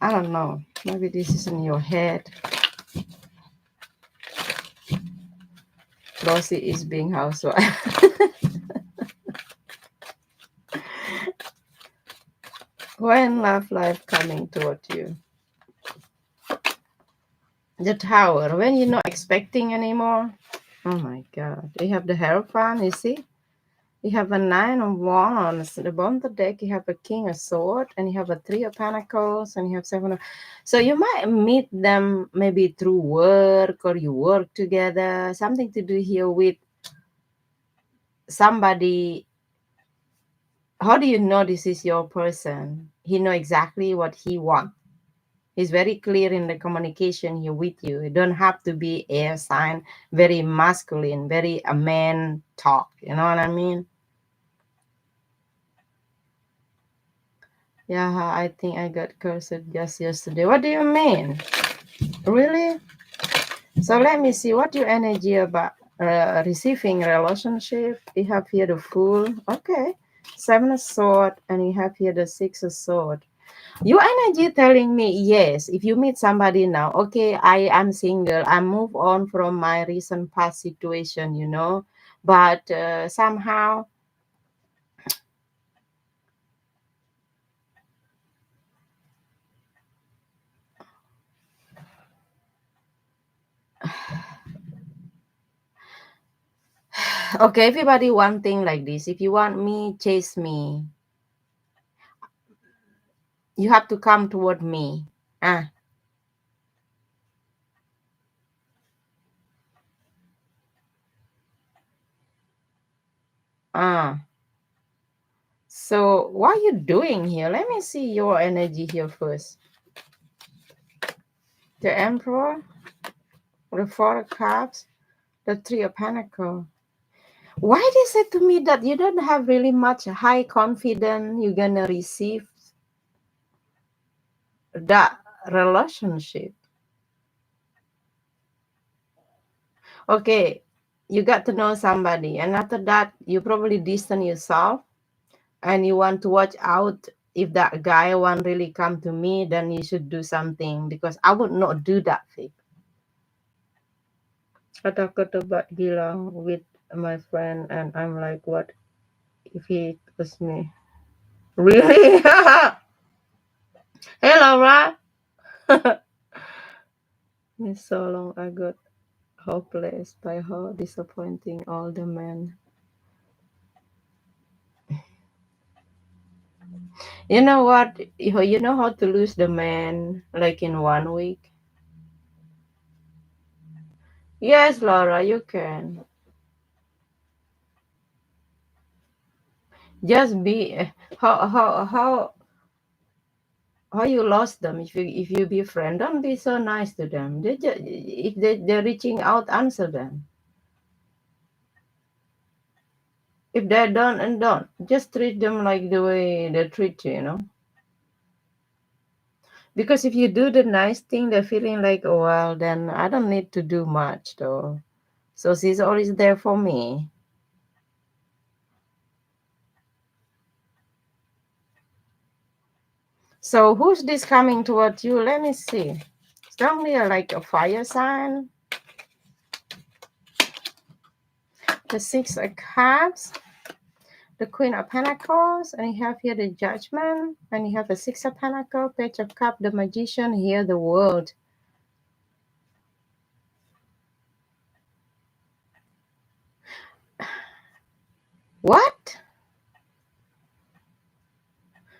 Speaker 1: I don't know. Maybe this is in your head. Rosie is being housewife. When love life coming toward you? The Tower. When you're not expecting anymore. Oh my God. You have the Hierophant, you see? You have a Nine of Wands on the bottom of the deck. You have a King of Swords, and you have a Three of Pentacles, and you have Seven of. So you might meet them maybe through work or you work together. Something to do here with somebody. How do you know this is your person? He know exactly what he wants. He's very clear in the communication here with you. You don't have to be air sign, very masculine, very a man talk. You know what I mean? Yeah, I think I got cursed just yesterday. What do you mean? Really? So let me see what your energy about receiving relationship. You have here the Fool. Okay. Seven of Sword, and you have here the Six of Sword. Your energy telling me yes. If you meet somebody now, okay, I am single. I move on from my recent past situation, but somehow, okay, everybody one thing like this. If you want me, chase me. You have to come toward me. Ah, ah. So what are you doing here? Let me see your energy here first. The Emperor, the Four of Cups, the Three of Pentacles. Why they say to me that you don't have really much high confidence you're gonna receive that relationship? Okay, you got to know somebody, and after that, you probably distance yourself, and you want to watch out. If that guy want really come to me, then you should do something because I would not do that thing. Kata ketebak gila with my friend, and I'm like, what if he was me? Really? Hey, Laura. It's so long I got hopeless by her disappointing all the men. You know what? You know how to lose the man like in 1 week? Yes, Laura, you can. Just be how you lost them. If you be friend, don't be so nice to them. If they're reaching out, answer them. If they don't, and don't, just treat them like the way they treat you. Because if you do the nice thing, they're feeling like, oh well, then I don't need to do much though. So she's always there for me. So who's this coming towards you? Let me see. It's normally like a fire sign. The Six of Cups, the Queen of Pentacles, and you have here the Judgment, and you have the Six of Pentacles, Page of Cups, the Magician, here the World. What?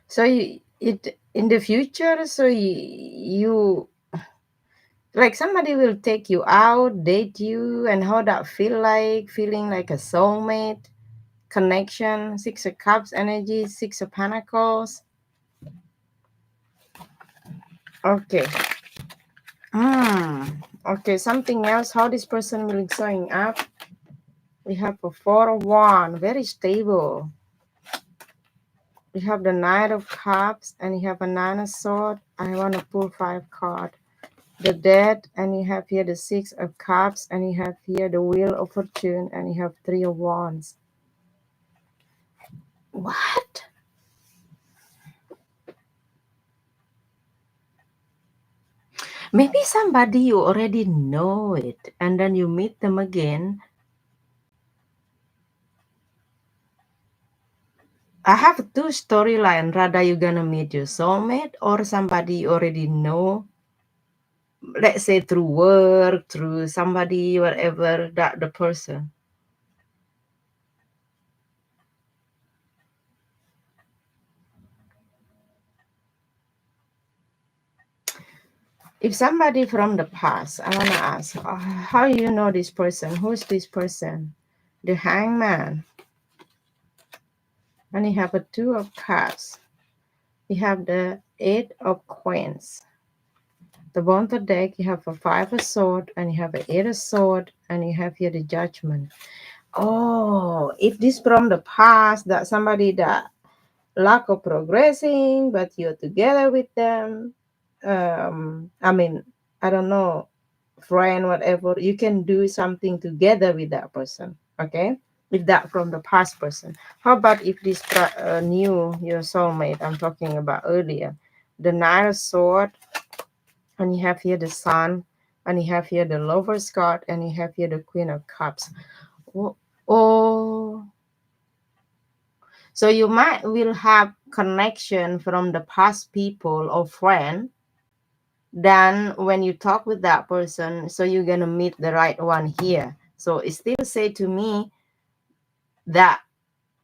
Speaker 1: So it in the future, so you like somebody will take you out, date you, and how that feel like, feeling like a soulmate connection. Six of Cups energy, Six of Pentacles. Okay. Okay, something else. How this person will showing up. We have a 4 of Wands, very stable. We have the Knight of Cups, and you have a Nine of Swords. I want to pull 5 cards. The Dead, and you have here the Six of Cups, and you have here the Wheel of Fortune, and you have 3 of Wands. What? Maybe somebody you already know it, and then you meet them again. I have 2 storylines. Rather you're gonna meet your soulmate or somebody you already know. Let's say through work, through somebody, whatever that the person. If somebody from the past, I wanna ask, how you know this person? Who's this person? The Hangman. And you have a 2 of Cups. You have the 8 of Queens. The bottom deck, you have a 5 of Swords, and you have an 8 of Swords, and you have here the Judgment. Oh, if this from the past, that somebody that lack of progressing, but you're together with them. I mean, I don't know, friend, whatever. You can do something together with that person. Okay, if that from the past person. How about if this new your soulmate I'm talking about earlier, the Nine of Sword, and you have here the Sun, and you have here the Lover's card, and you have here the Queen of Cups. Oh, oh. So you might will have connection from the past people or friend. Then when you talk with that person, so you're gonna meet the right one here. So it still say to me that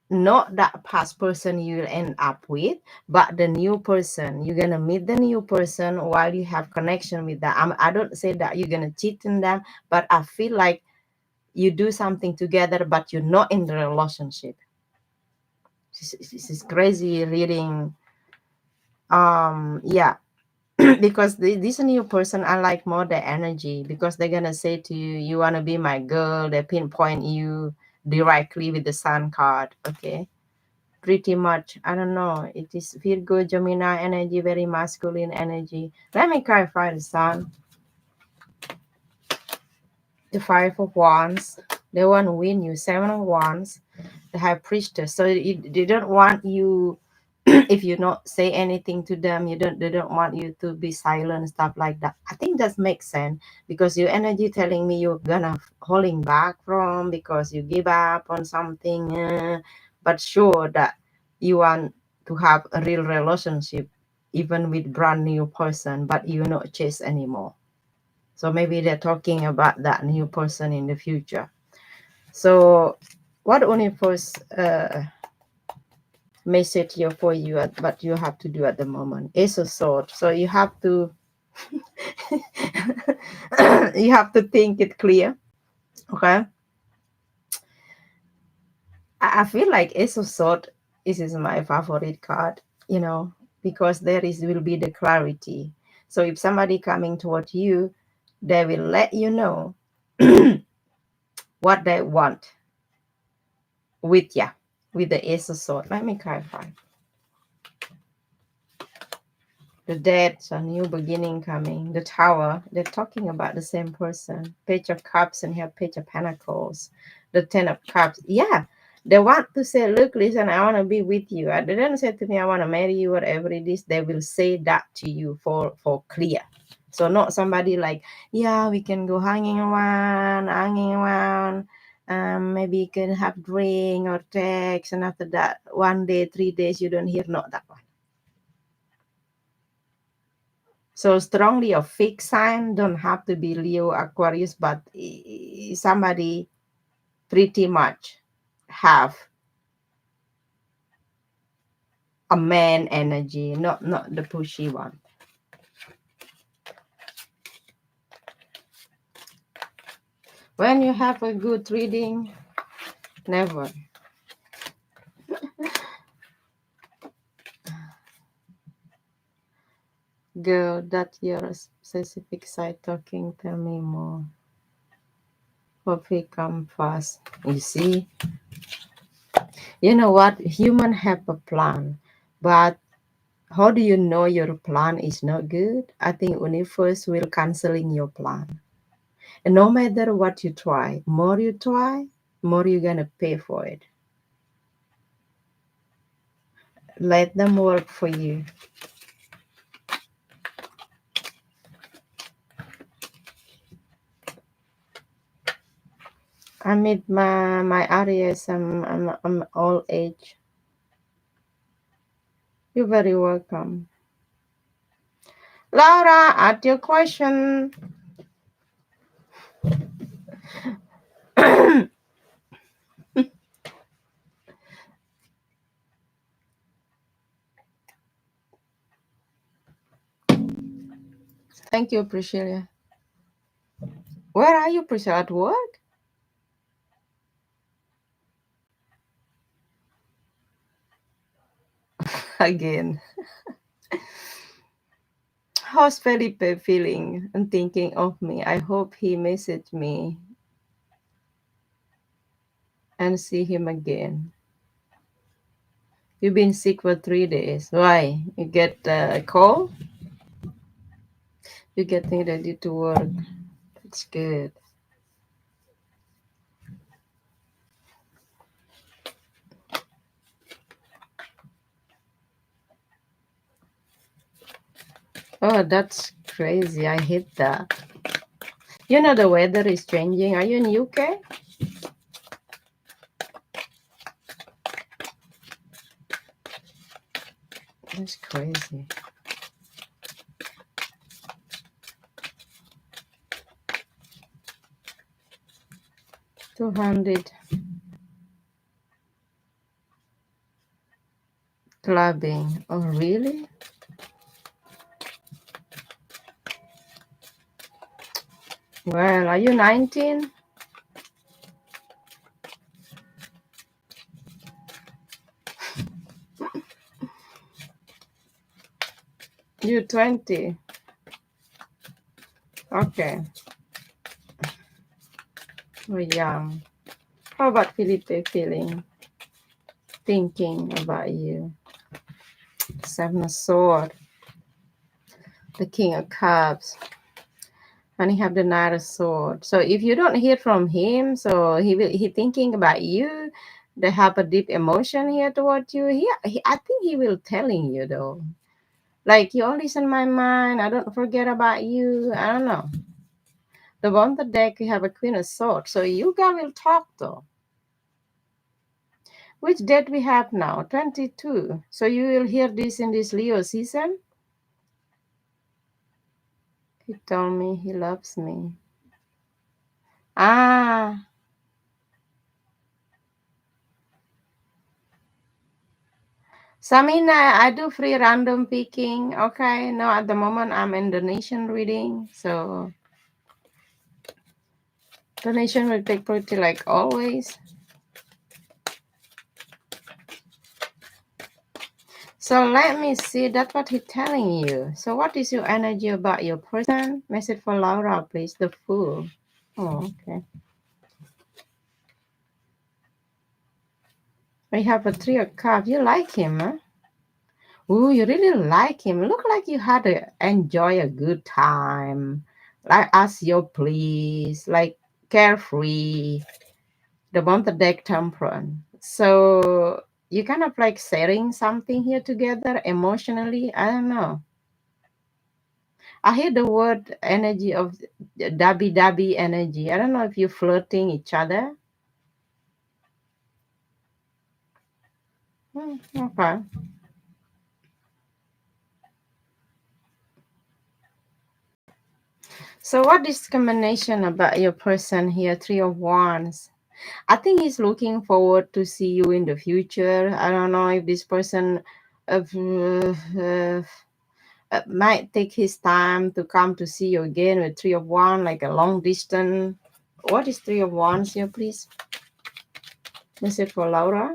Speaker 1: not that past person you will end up with, but the new person. You're gonna meet the new person while you have connection with that. I don't say that you're gonna cheat on them, but I feel like you do something together, but you're not in the relationship. This is crazy reading. Yeah. Because this new person, I like more the energy, because they're gonna say to you, you want to be my girl. They pinpoint you directly with the Sun card. Okay, pretty much. I don't know, it is Virgo Gemini energy, very masculine energy. Let me clarify the Sun. The Five of Wands, they want to win you. Seven of Wands, the High Priestess. So they don't want you if you not say anything to them, they don't want you to be silent, stuff like that. I think that makes sense, because your energy telling me you're gonna holding back from because you give up on something, but sure that you want to have a real relationship even with brand new person, but you not chase anymore. So maybe they're talking about that new person in the future. So what universe message here for you what you have to do at the moment is a sword. So you have to you have to think it clear. Okay, I feel like ace of sword is my favorite card, because there is will be the clarity. So if somebody coming toward you, they will let you know what they want with you, with the ace of sword. Let me clarify. The dead, a new beginning coming. The Tower, they're talking about the same person. Page of Cups, and here Page of Pentacles. The Ten of Cups. Yeah, they want to say, look, listen, I want to be with you. They don't say to me, I want to marry you, whatever it is. They will say that to you for clear. So not somebody like, yeah, we can go hanging around. Maybe you can have drink or text, and after that, 1 day, 3 days, you don't hear, not that one. So strongly a fixed sign, don't have to be Leo, Aquarius, but somebody pretty much have a man energy, not the pushy one. When you have a good reading, never. Girl, that your specific side talking, tell me more. Hope he come fast. You see? You know what? Human have a plan, but how do you know your plan is not good? I think universe will canceling your plan. And no matter what you try, more you're gonna pay for it. Let them work for you. I meet my Aries. I'm all age. You're very welcome. Laura, ask your question. Thank you, Priscilla. Where are you, Priscilla? At work? Again. How's Felipe feeling and thinking of me? I hope he messaged me and see him again. You've been sick for 3 days. Why? You get a cold? You getting ready to work. That's good. Oh, that's crazy. I hate that. You know the weather is changing. Are you in UK? That's crazy. 200 clubbing. Oh, really? Well, are you 19? You 20. Okay. We're young. How about Felipe feeling, thinking about you? Seven of Swords, the King of Cups, and he have the Knight of Swords. So if you don't hear from him, so he thinking about you. They have a deep emotion here toward you. I think he will telling you though. Like you always in my mind. I don't forget about you. I don't know. The one the deck you have a Queen of Swords. So you guys will talk though. Which date we have now? 22. So you will hear this in this Leo season. He told me he loves me. Ah, Samina, I do free random picking. Okay, no, at the moment I'm in donation reading. So donation will take pretty like always. So let me see. That's what he's telling you. So what is your energy about your person? Message for Laura, please. The Fool. Oh, okay. We have a Three of Cups. You like him, huh? Ooh, you really like him. Look like you had to enjoy a good time. Like ask your please, like carefree. The Monte deck temperance. So you kind of like sharing something here together emotionally. I don't know. I hear the word energy of dabby dabby energy. I don't know if you're flirting each other. Okay. So what is combination about your person here? Three of Wands. I think he's looking forward to see you in the future. I don't know if this person might take his time to come to see you again with Three of Wands, like a long distance. What is Three of Wands here, please? Is it for Laura?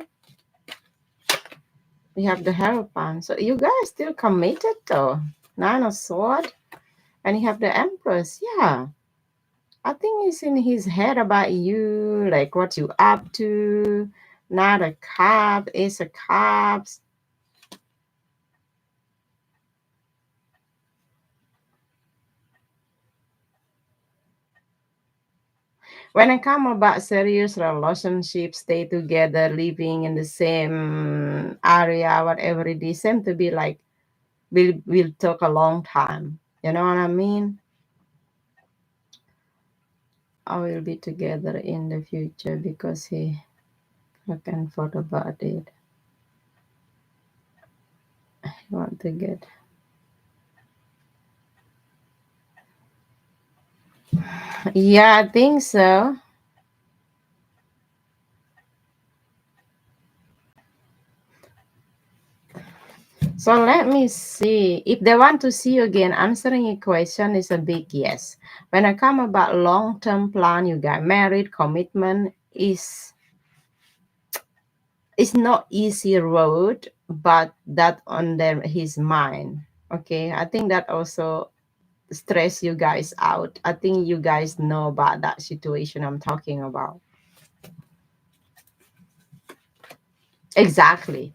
Speaker 1: We have the Hierophant. So you guys still committed though. Nine of Swords. And you have the Empress. Yeah. I think it's in his head about you, like what you up to. Not a cup, it's a cups. When it come about serious relationship, stay together, living in the same area, whatever it is, seem to be like will take a long time. You know what I mean? I will be together in the future because he fucking thought about it. He want to get. Yeah, I think so. So let me see. If they want to see you again, answering a question is a big yes. When I come about long-term plan, you got married, commitment is it's not easy road, but that on them his mind. Okay. I think that also stress you guys out. I think you guys know about that situation I'm talking about. Exactly.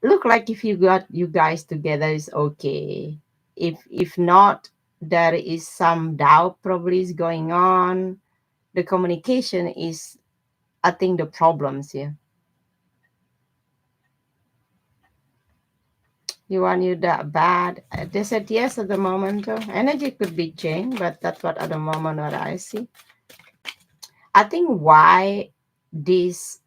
Speaker 1: look like if you got you guys together is okay. If not, there is some doubt probably is going on. The communication is, I think, the problems here. You want you that bad? They said yes at the moment. Energy could be changed, but that's what at the moment what I see. I think why this,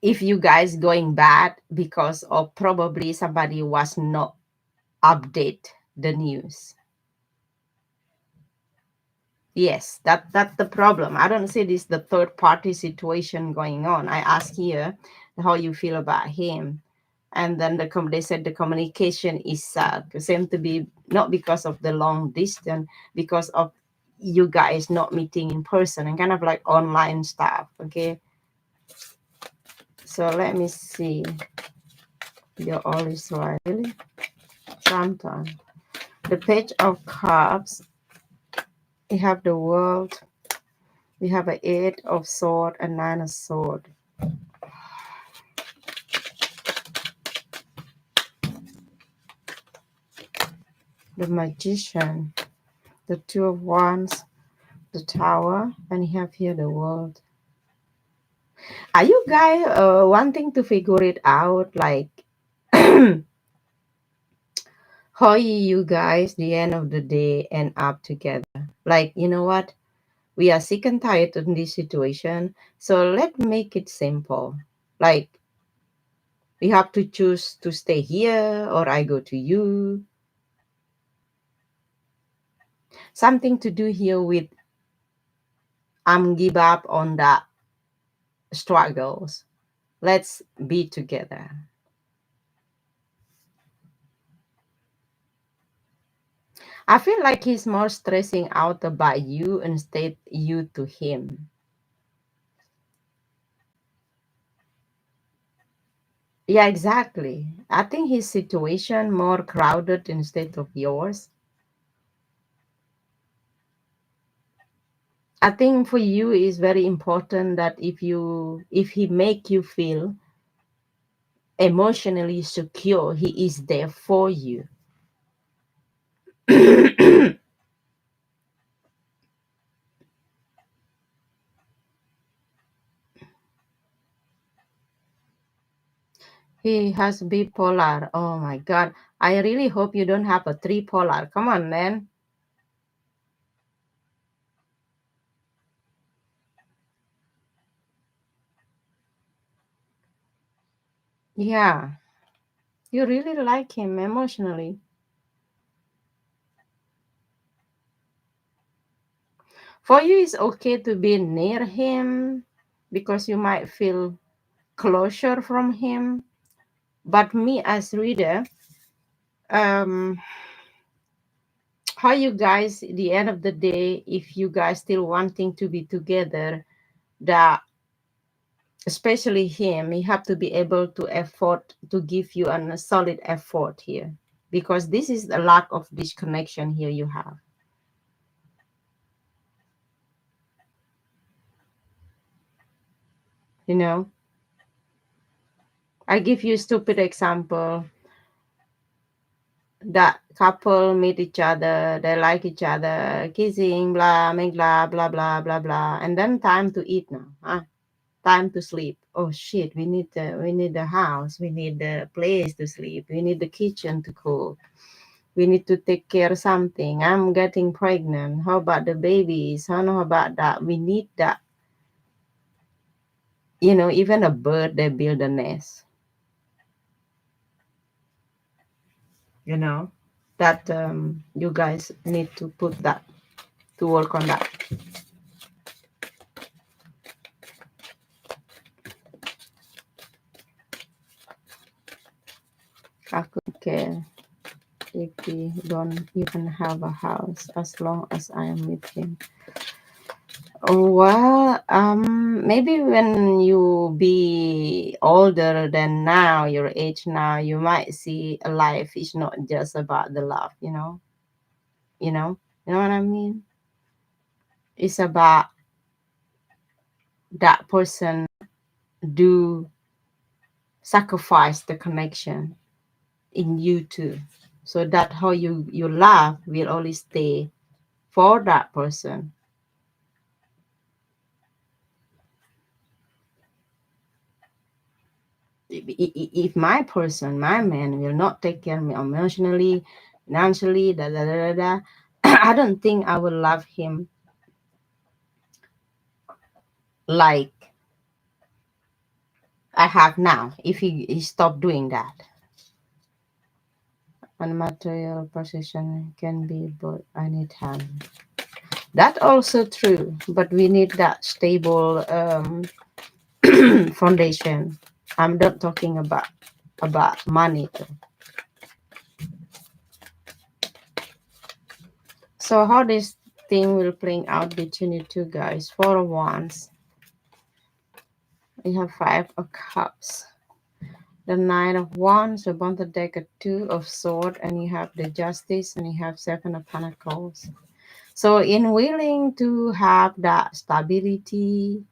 Speaker 1: if you guys going bad because of probably somebody was not update the news. Yes, that's the problem. I don't see this the third party situation going on. I ask here how you feel about him, and then they said the communication is seem to be not because of the long distance, because of you guys not meeting in person and kind of like online stuff. Okay, so let me see. You're always right, really. Sometimes the page of cups. You have the world. We have an eight of sword and nine of sword. The magician, the two of wands, the tower, and you have here the world. Are you guys wanting to figure it out, like how you guys, the end of the day, end up together? Like, you know what? We are sick and tired in this situation, so let's make it simple. Like, we have to choose to stay here, or I go to you. Something to do here with I'm give up on the struggles. Let's be together. I feel like he's more stressing out about you instead you to him. Yeah, exactly. I think his situation more crowded instead of yours. I think for you is very important that if he make you feel emotionally secure, he is there for you. He has bipolar. Oh my god. I really hope you don't have a tripolar. Come on, man. Yeah. You really like him emotionally. For you, it's okay to be near him because you might feel closure from him. But me as reader, um, how you guys, at the end of the day, if you guys still wanting to be together, that especially him, he have to be able to afford to give you a solid effort here because this is a lack of disconnection here you have. You know, I give you a stupid example. That couple meet each other, they like each other, kissing, blah, make blah, blah, blah, blah, blah, and then time to eat now, huh? Time to sleep. Oh shit, we need the house, we need the place to sleep, we need the kitchen to cook, we need to take care of something. I'm getting pregnant. How about the babies? How about that? We need that. You know, even a bird, they build a nest. You know, that you guys need to put that to work on that. I could care if we don't even have a house as long as I am with him. Oh, well, maybe when you be older than now, your age now, you might see a life is not just about the love, you know, you know what I mean? It's about that person do sacrifice the connection in you too, so that how you love will always stay for that person. If my person, my man, will not take care of me emotionally, financially, da da da da, da I don't think I will love him like I have now if he stopped doing that. And material possession can be bought anytime. That also true, but we need that stable foundation. I'm not talking about money. So how this thing will playing out between you two guys? Four of Wands. We have Five of Cups. The Nine of Wands. We're about to take a Two of Swords, and you have the Justice, and you have Seven of Pentacles. So in willing to have that stability,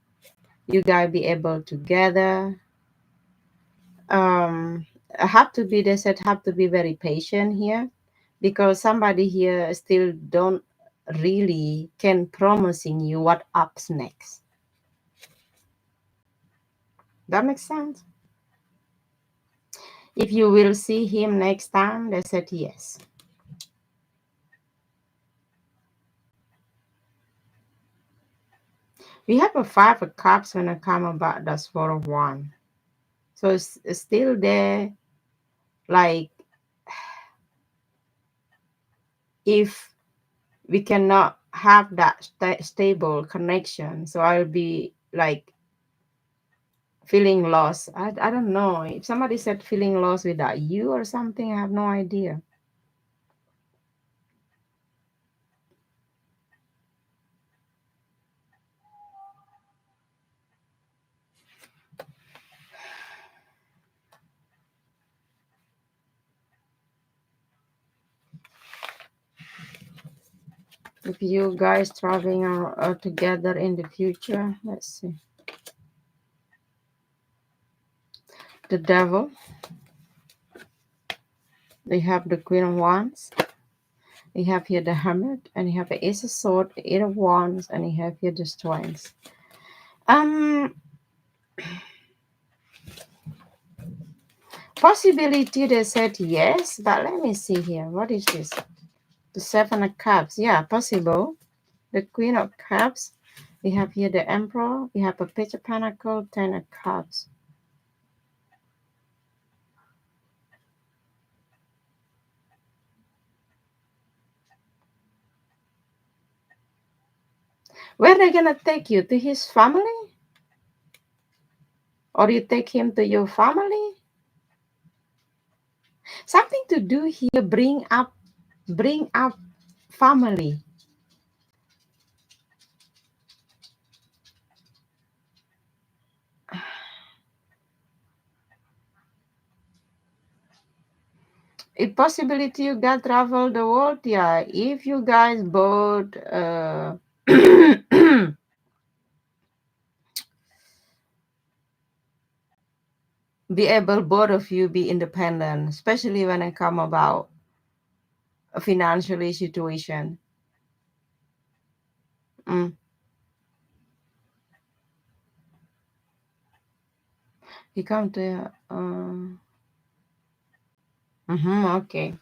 Speaker 1: you guys be able to gather. Um, have to be, they said, have to be very patient here, because somebody here still don't really can promising you what ups next. That makes sense. If you will see him next time, they said yes. We have a Five of Cups when I come about that's Four of One. So it's still there. Like, if we cannot have that stable connection, so I'll be like feeling lost. I don't know. If somebody said feeling lost without you or something, I have no idea. If you guys traveling together in the future, let's see. The Devil. We have the Queen of Wands. We have here the Hermit, and you have the Ace of Swords, the Eight of Wands, and you have here the Strength. Um, Possibility, they said yes, but let me see here. What is this? The Seven of Cups. Yeah, possible. The Queen of Cups. We have here the Emperor. We have a Page of Pentacles, Ten of Cups. Where are they gonna take you? To his family? Or you take him to your family? Something to do here, bring up family. If possibility you guys travel the world, yeah. If you guys both be able, both of you be independent, especially when it come about a financially situation. Mm. You come to okay.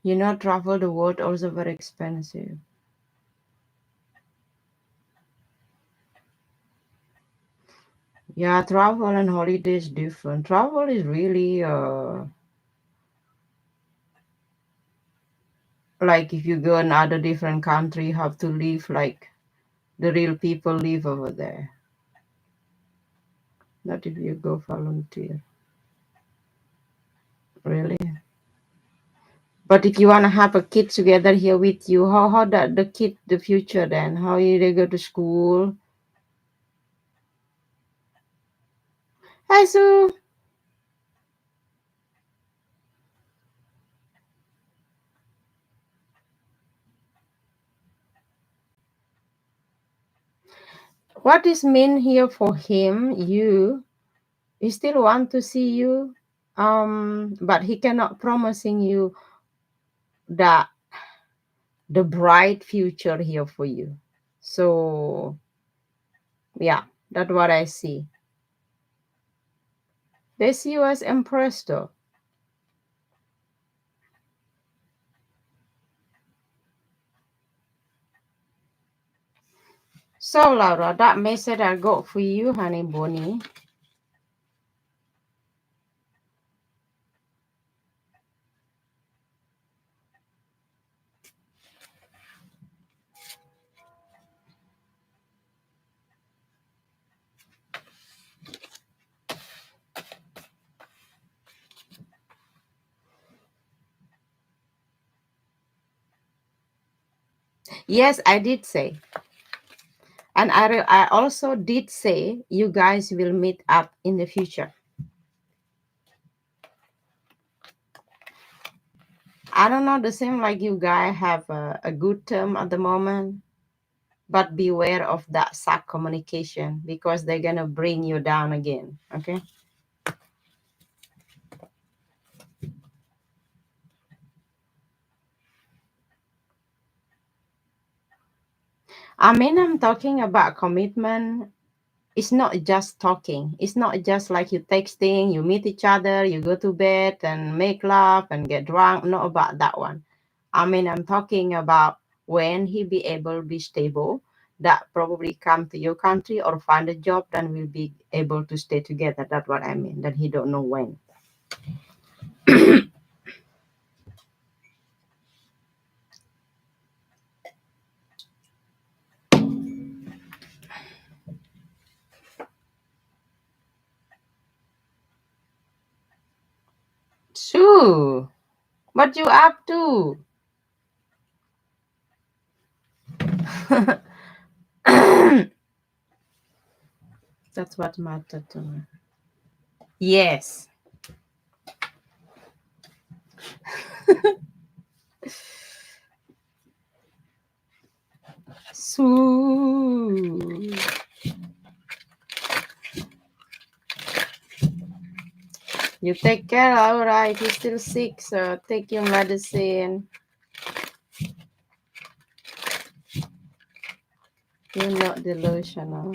Speaker 1: You know, travel the world also very expensive. Yeah, travel and holiday is different. Travel is really like if you go another different country, you have to live like the real people live over there. Not if you go volunteer. Really. But if you wanna have a kid together here with you, how that the kid the future then? How you they go to school? Hi Sue. What is mean here for him? He still want to see you, but he cannot promising you that the bright future here for you. So yeah, that's what I see. They see you as empress though. So Laura, that message I got for you, honey bunny. Yes, I did say. And I also did say you guys will meet up in the future. I don't know, the same like you guys have a good term at the moment, but beware of that suck communication because they're gonna bring you down again. Okay. I mean, I'm talking about commitment. It's not just talking. It's not just like you texting, you meet each other, you go to bed and make love and get drunk. Not about that one. I mean, I'm talking about when he be able to be stable, that probably come to your country or find a job, then we'll be able to stay together. That's what I mean. That he don't know when. Sure. What you up to? That's what mattered to me. Yes. So you take care, all right. You're still sick, so take your medicine. You're not delusional.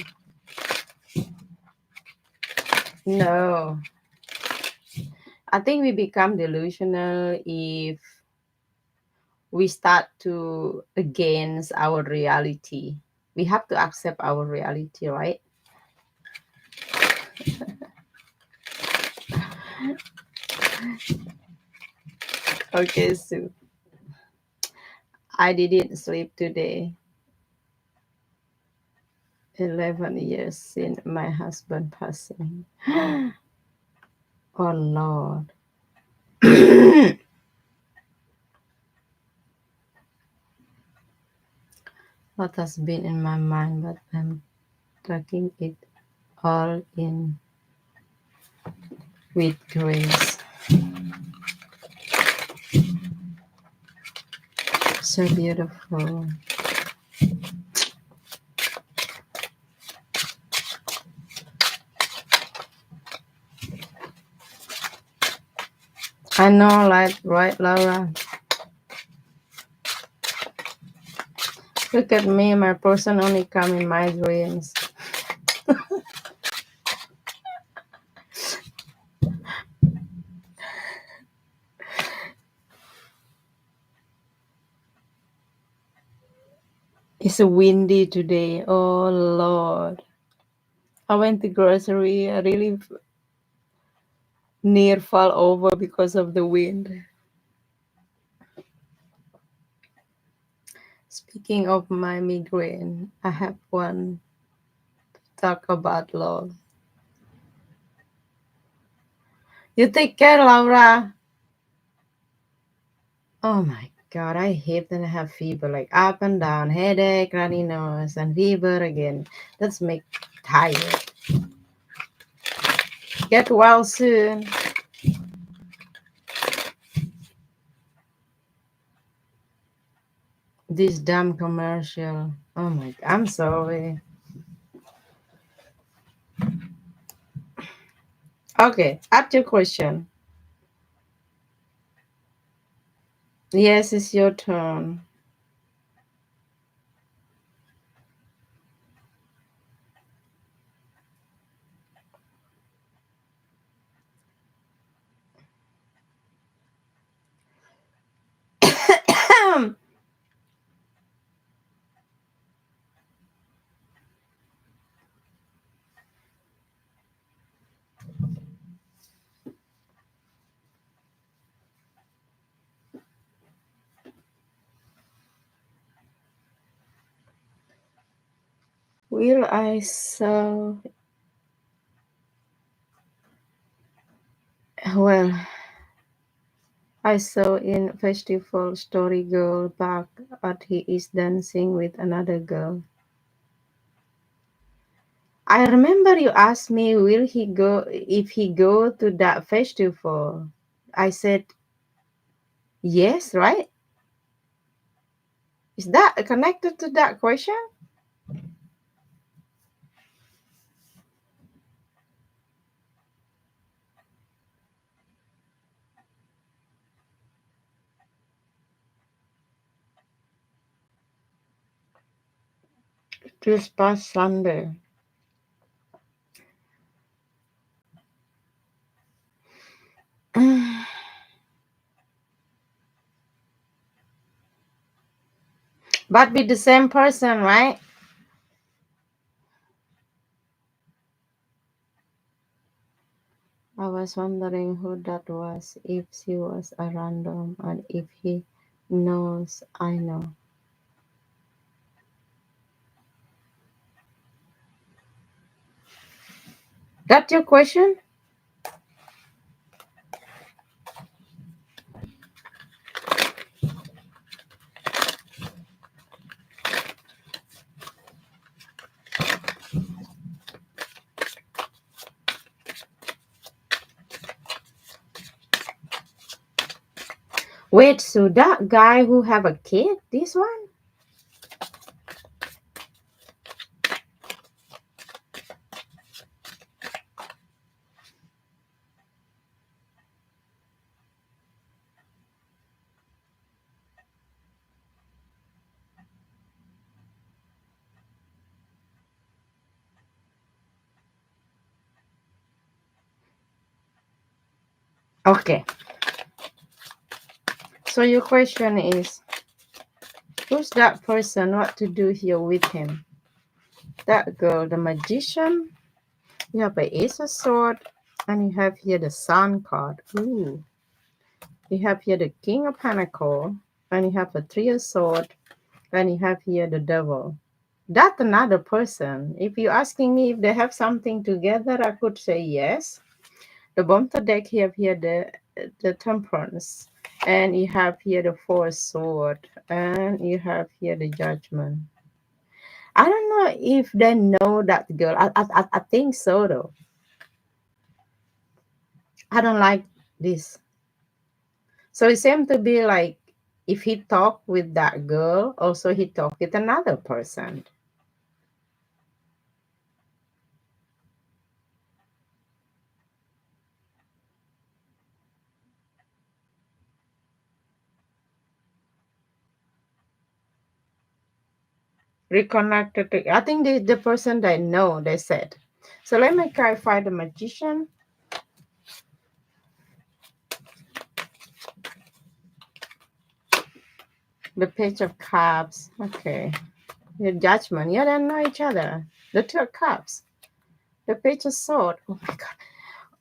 Speaker 1: No. I think we become delusional if we start to against our reality. We have to accept our reality, right? Okay, so I didn't sleep today. 11 years since my husband passing. Oh Lord. What has been in my mind, but I'm taking it all in with grace. So beautiful. I know, like, right, Laura? Look at me, my person only come in my dreams. It's windy today. Oh Lord. I went to grocery. I really near fall over because of the wind. Speaking of my migraine, I have one talk about love. You take care, Laura. Oh my God, I hate that I have fever, like up and down, headache, runny nose, and fever again. That's make tired. Get well soon. This damn commercial. Oh my God, I'm sorry. Okay, ask your question. Yes, it's your turn. Will I saw well I saw in festival story girl back at he is dancing with another girl. I remember you asked me will he go if he go to that festival. I said yes, right? Is that connected to that question? This past Sunday. But with the same person, right? I was wondering who that was, if she was a random and if he knows I know. That your question? Wait, so that guy who have a kid, this one? Okay. So your question is, who's that person? What to do here with him? That girl, the magician. You have a ace of sword, and you have here the sun card. Ooh. You have here the king of pentacle, and you have a three of sword, and you have here the devil. That's another person. If you're asking me if they have something together, I could say yes. The bottom deck you have here the temperance, and you have here the four sword, and you have here the judgment. I don't know if they know that girl. I think so though. I don't like this. So it seems to be like if he talk with that girl, also he talk with another person. Reconnected to, I think the person they know, they said. So let me clarify the magician, the page of cups. Okay. The judgment. Yeah, they know each other. The two of cups. The page of sword. Oh my god.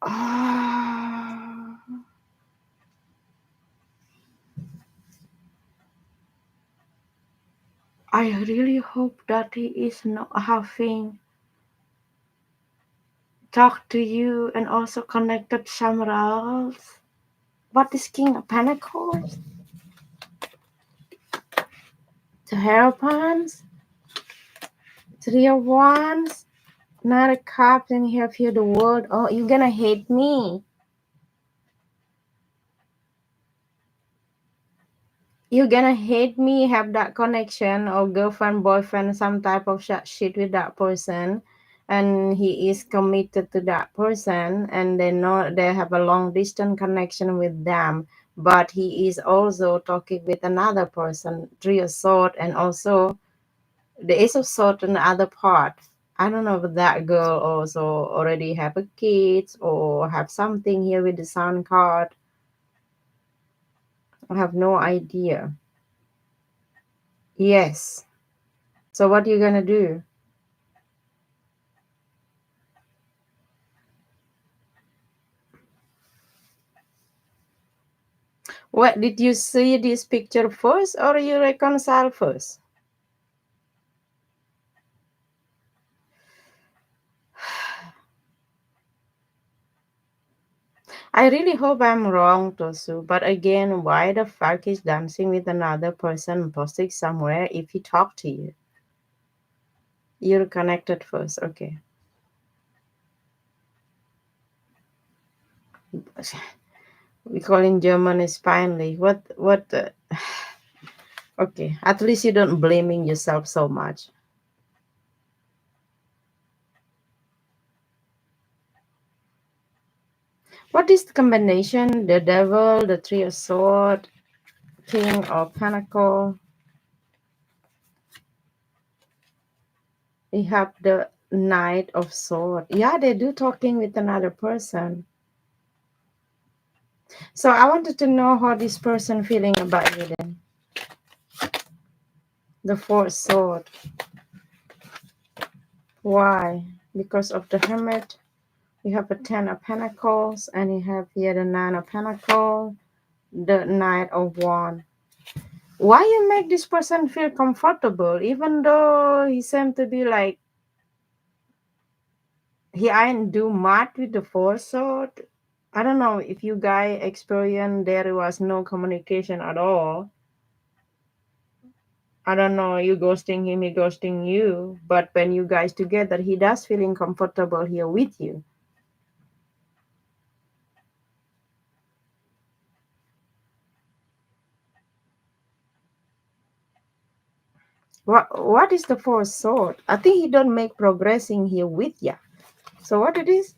Speaker 1: Ah, I really hope that he is not having talked to you and also connected somewhere else. What is King of Pentacles? The Hierophants? Three of Wands? Not a cup, and you have here the word. Oh, you're gonna hate me. You're gonna hate me, have that connection or girlfriend, boyfriend, some type of shit with that person. and he is committed to that person, and they know they have a long distance connection with them, but he is also talking with another person, three of sword, and also the ace of sword on the other part. I don't know if that girl also already have a kids or have something here with the sun card. I have no idea. Yes. So what you gonna do? What did you see this picture first or you reconcile first? I really hope I'm wrong, Tosu, but again, why the fuck is dancing with another person posting somewhere if he talked to you? You're connected first, okay. We call in German is peinlich. Okay, at least you don't blaming yourself so much. What is the combination? The devil, the three of sword, king of pentacle. You have the knight of sword. Yeah, they do talking with another person. So I wanted to know how this person feeling about you then. The fourth sword. Why? Because of the hermit. You have a ten of pentacles, and you have here the nine of pentacles, the knight of wand. Why you make this person feel comfortable, even though he seemed to be like he ain't do much with the four sword? I don't know if you guys experienced there was no communication at all. I don't know, you ghosting him, he ghosting you. But when you guys together, he does feeling comfortable here with you. What is the fourth sword? I think he don't make progressing here with ya. So what it is?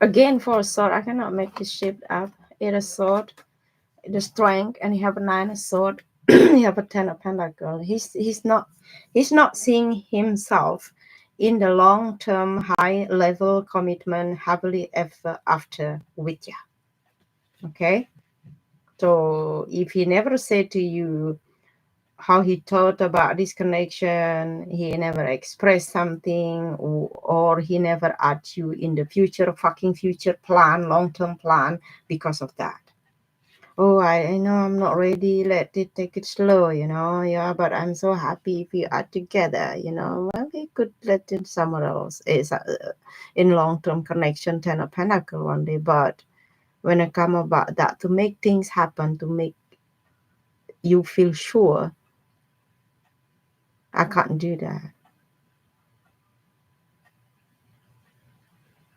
Speaker 1: Again, fourth sword. I cannot make this shape up. Eight of sword, the strength, and he have a nine of sword. He have a ten of pentacle. He's not seeing himself in the long term high level commitment happily ever after with ya. Okay. So if he never said to you how he thought about this connection, he never expressed something, or he never asked you in the future plan, long-term plan because of that. Oh, I know I'm not ready. Let it take it slow, Yeah, but I'm so happy if we are together, Well, we could let it somewhere else. It's in long-term connection, ten of pentacle one day. But when it come about that, to make things happen, to make you feel sure, I can't do that.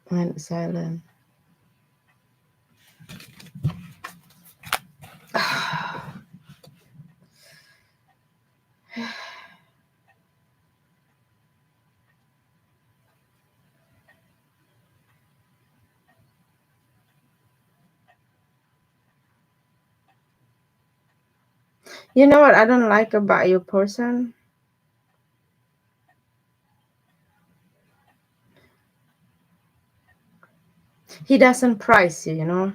Speaker 1: Went silent. You know what I don't like about your person? He doesn't price you.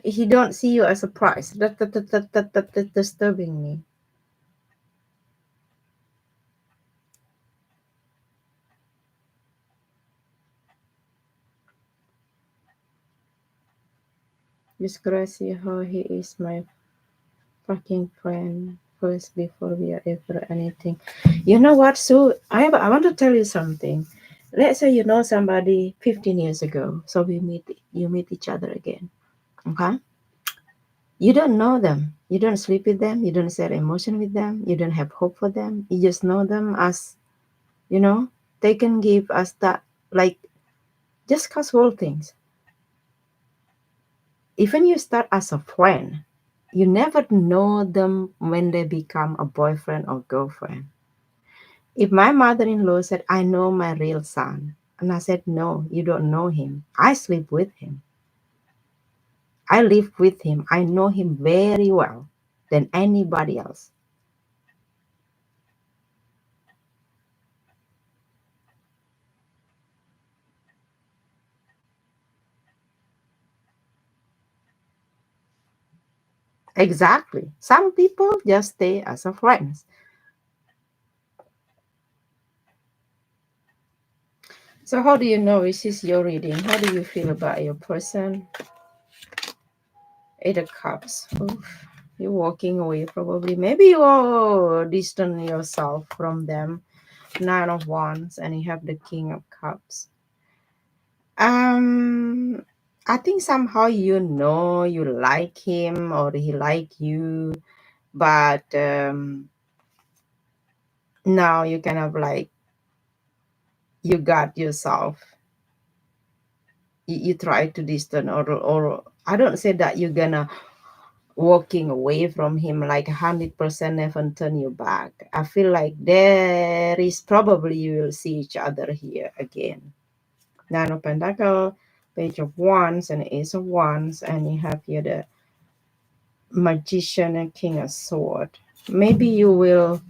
Speaker 1: He don't see you as a price. That's disturbing me. Just crazy how he is my fucking friend first before we are ever anything. You know what? So I want to tell you something. Let's say you know somebody 15 years ago. So you meet each other again. Okay? You don't know them. You don't sleep with them. You don't share emotion with them. You don't have hope for them. You just know them as, you know, they can give us that, like, just casual things. Even you start as a friend, you never know them when they become a boyfriend or girlfriend. If my mother-in-law said, I know my real son, and I said, no, you don't know him. I sleep with him. I live with him. I know him very well than anybody else. Exactly. Some people just stay as a friends. So how do you know this is your reading? How do you feel about your person? Eight of Cups. Oof. You're walking away probably. Maybe you're distant yourself from them. Nine of Wands, and you have the King of Cups. Um, I think somehow you know you like him or he like you, but now you kind of like you got yourself. You try to distance or I don't say that you're gonna walking away from him like 100% never turn you back. I feel like there is probably you will see each other here again. Nine of Pentacles, Page of Wands, and Ace of Wands, and you have here the Magician and King of Sword. Maybe you will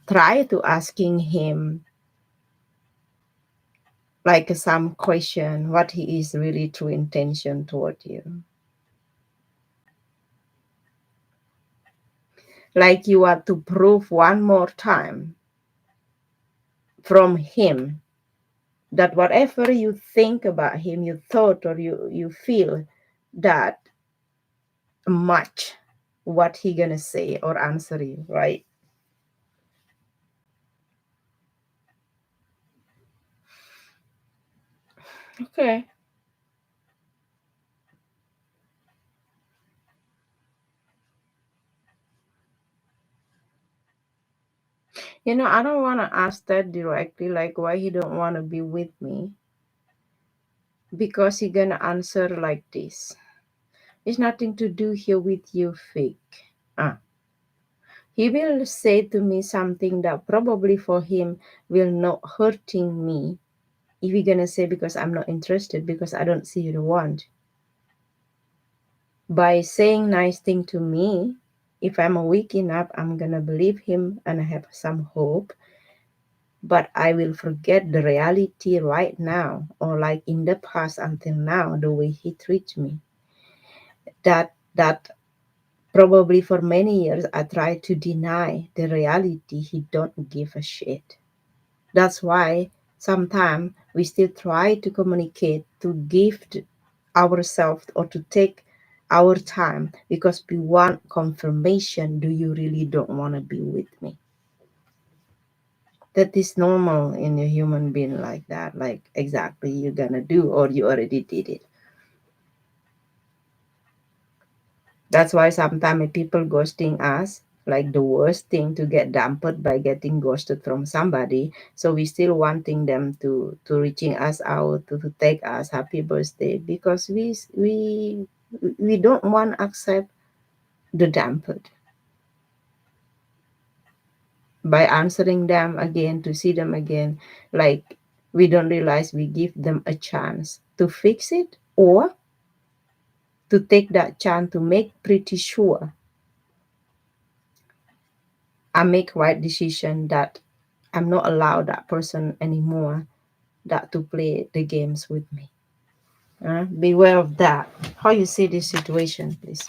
Speaker 1: try to asking him like some question what he is really true intention toward you. Like you want to prove one more time from him that whatever you think about him, you thought or you feel that much what he gonna say or answer you, right? Okay. I don't want to ask that directly, like why he don't want to be with me, because he gonna answer like this. It's nothing to do here with you fake. He will say to me something that probably for him will not hurting me. If he gonna say because I'm not interested, because I don't see you the want. By saying nice thing to me, if I'm weak enough, I'm gonna believe him and I have some hope. But I will forget the reality right now, or like in the past until now, the way he treats me. That probably for many years I tried to deny the reality. He don't give a shit. That's why sometimes we still try to communicate, to give ourselves or to take our time because we want confirmation. Do you really don't want to be with me? That is normal in a human being like that. Like exactly you're gonna do or you already did it. That's why sometimes people ghosting us, like the worst thing to get dampened by getting ghosted from somebody. So we still wanting them to reaching us out to take us happy birthday because we don't want to accept the dampened by answering them again to see them again. Like we don't realize we give them a chance to fix it or to take that chance to make pretty sure I make right decision that I'm not allowed that person anymore that to play the games with me. Beware of that. How you see this situation, please?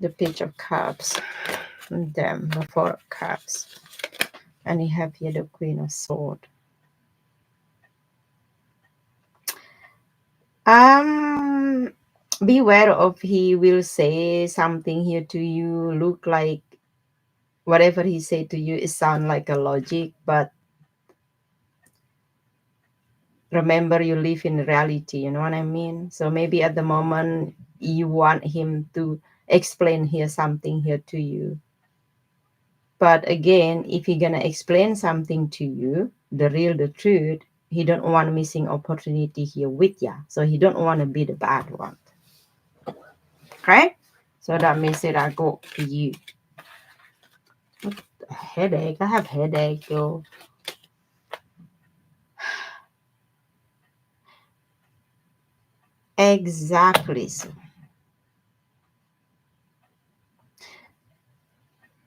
Speaker 1: The Page of Cups, and then the Four of Cups, and you have here the Queen of Swords. Um, Beware of he will say something here to you. Look like whatever he say to you, it sound like a logic, but remember you live in reality, you know what I mean? So maybe at the moment you want him to explain here something here to you, but again if he gonna explain something to you, the truth, he don't want missing opportunity here with ya, so he don't want to be the bad one. Okay, so that means that I go to you. headache. I have headache, yo. Exactly. So,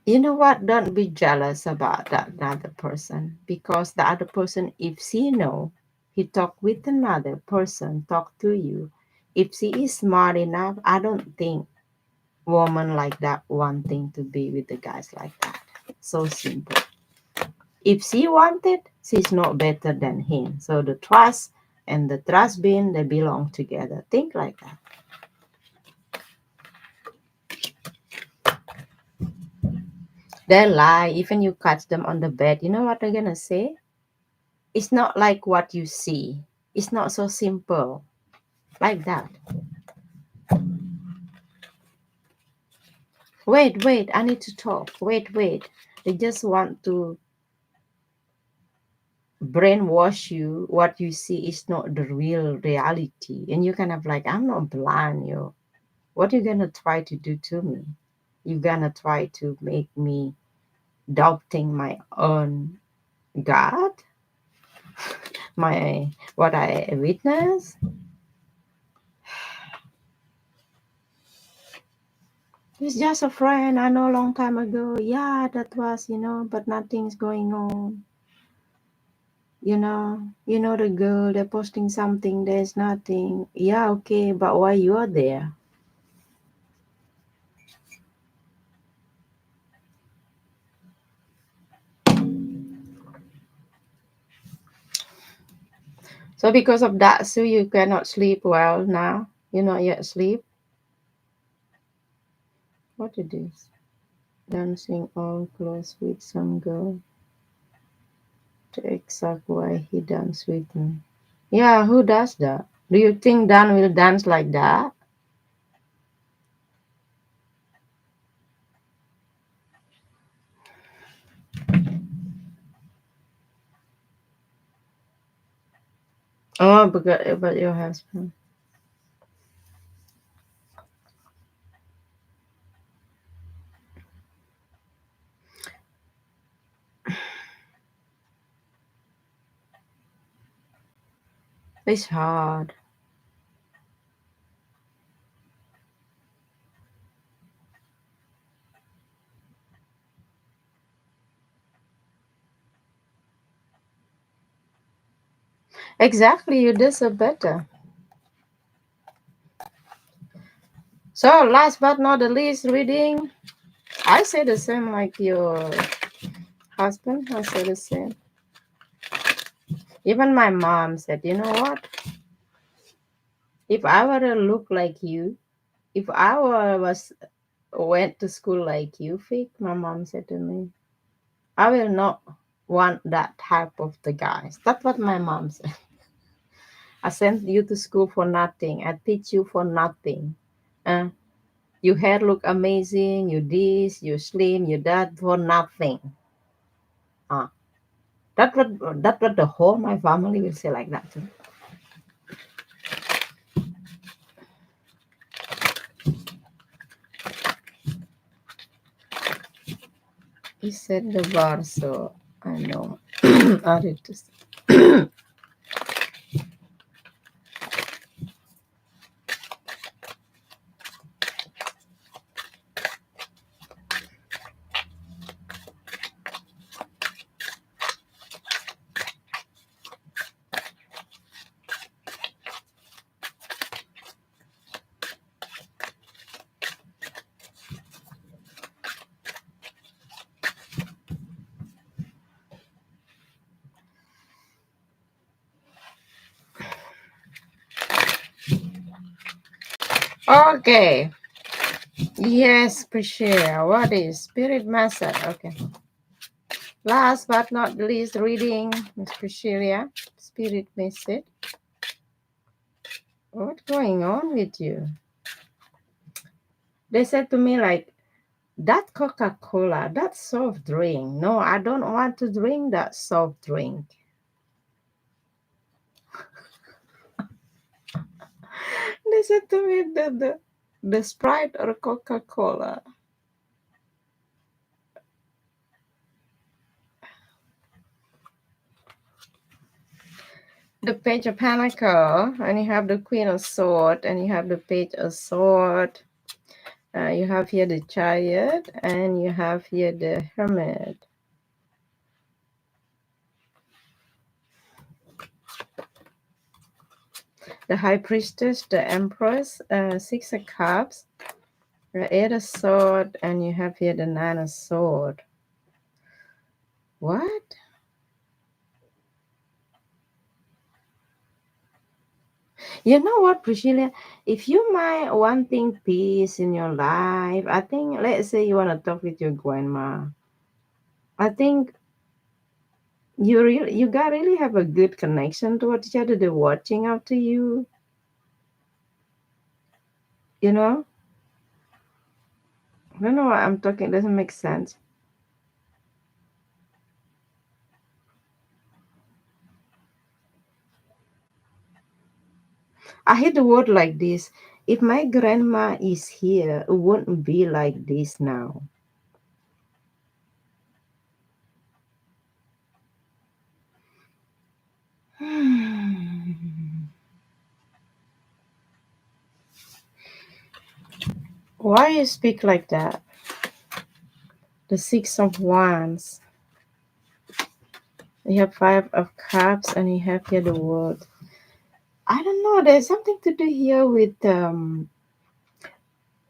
Speaker 1: you know what? Don't be jealous about that other person because the other person, if she know, he talk with another person, talk to you. If she is smart enough, I don't think woman like that wanting to be with the guys like that. So simple. If she wanted, she's not better than him. So the trust and the trust being they belong together. Think like that. They lie. Even you catch them on the bed, you know what they're gonna say? It's not like what you see. It's not so simple like that. Wait, I need to talk. Wait. They just want to brainwash you. What you see is not the real reality. And you kind of like, I'm not blind, yo. What you gonna try to do to me? You gonna try to make me doubting my own God? My what I witness? It's just a friend I know a long time ago. Yeah, that was, but nothing's going on. You know the girl, they're posting something, there's nothing. Yeah, okay, but why you are there? So because of that, so you cannot sleep well now? You not yet sleep? What it is? Dancing all close with some girl. The exact why he dance with me. Yeah, who does that? Do you think Dan will dance like that? Oh, because about your husband. It's hard. Exactly, you deserve better. So last but not the least, reading. I say the same like your husband. I say the same. Even my mom said, you know what? If I were to look like you, if I was went to school like you, Fake, my mom said to me, I will not want that type of the guys. That's what my mom said. I sent you to school for nothing. I teach you for nothing. Uh, your hair look amazing. You this, you slim, you that for nothing. Uh, that what the whole my family will say like that too. He said the bar, so I know. I read to say. Okay. Yes, Priscilla. What is spirit method? Okay. Last but not least, reading Miss Priscilla. Spirit message. What's going on with you? They said to me like that Coca-Cola, that soft drink. No, I don't want to drink that soft drink. They said to me that the Sprite or Coca-Cola. the Page of Pentacle, and you have the Queen of Sword, and you have the Page of Sword. You have here the Chariot, and you have here the Hermit. The High Priestess, the Empress, Six of Cups, the Eight of Sword, and you have here the Nine of Sword. What? You know what, Priscilla? If you mind wanting peace in your life, I think, let's say you want to talk with your grandma. I think you got really have a good connection towards each other. They're watching out to you. You know, I don't know what I'm talking. It doesn't make sense. I hate the word like this. If my grandma is here, it wouldn't be like this now. Why you speak like that? The Six of Wands. You have Five of Cups, and you have here the World. I don't know. There's something to do here with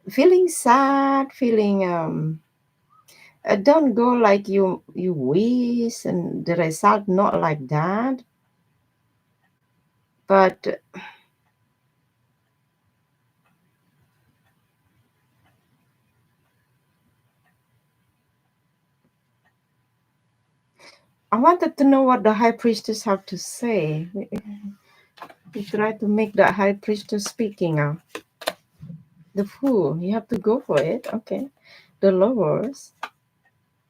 Speaker 1: feeling sad, feeling don't go like you wish, and the result not like that. But I wanted to know what the High Priestess have to say. We try to make the High Priestess speaking out. The Fool, you have to go for it. Okay. The Lovers,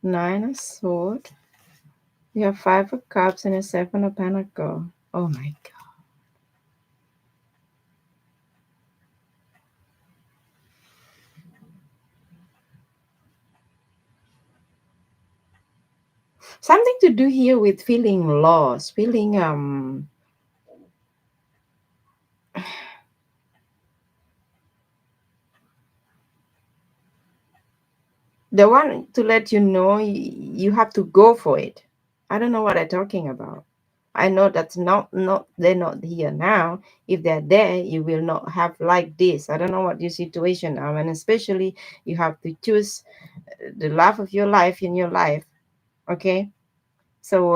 Speaker 1: Nine of Swords. You have Five of Cups and a Seven of Pentacles. Oh my God. Something to do here with feeling lost, feeling the one to let you know you have to go for it. I don't know what I'm talking about. I know that's not they're not here now. If they're there, you will not have like this. I don't know what your situation are, and especially you have to choose the love of your life in your life. Okay, so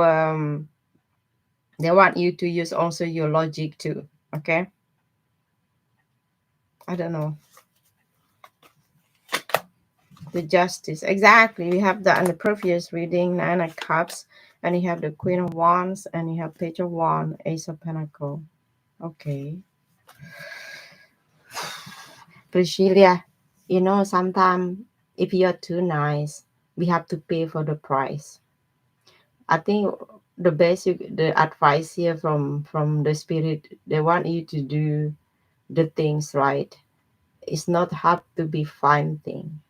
Speaker 1: they want you to use also your logic too. Okay, I don't know. The Justice. Exactly. We have that in the previous reading, Nine of Cups, and you have the Queen of Wands, and you have Page of Wands, Ace of Pentacles. Okay. Priscilla, sometimes if you're too nice, we have to pay for the price. I think the advice here from the spirit, they want you to do the things right. It's not have to be fine thing.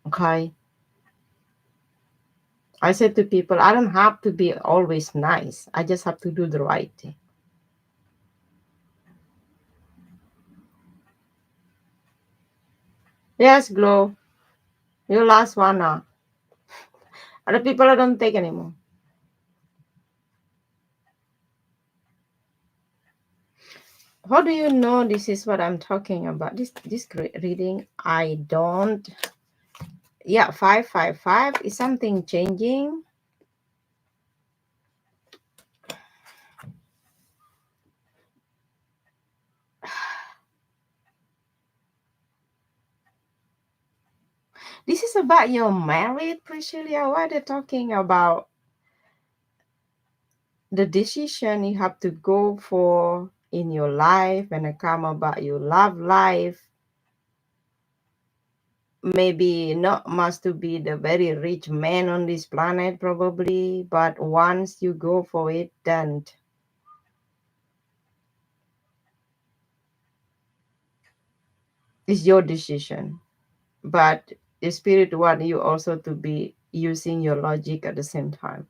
Speaker 1: Okay. I said to people, I don't have to be always nice. I just have to do the right thing. Yes, Glow. You last one now. Other people I don't take anymore. How do you know this is what I'm talking about? This reading, I don't. Yeah, 555 is something changing. This is about your married, Priscilla. Why are they talking about the decision you have to go for in your life and it come about your love life? Maybe not must to be the very rich man on this planet probably, but once you go for it, then it's your decision. But the spirit want you also to be using your logic at the same time.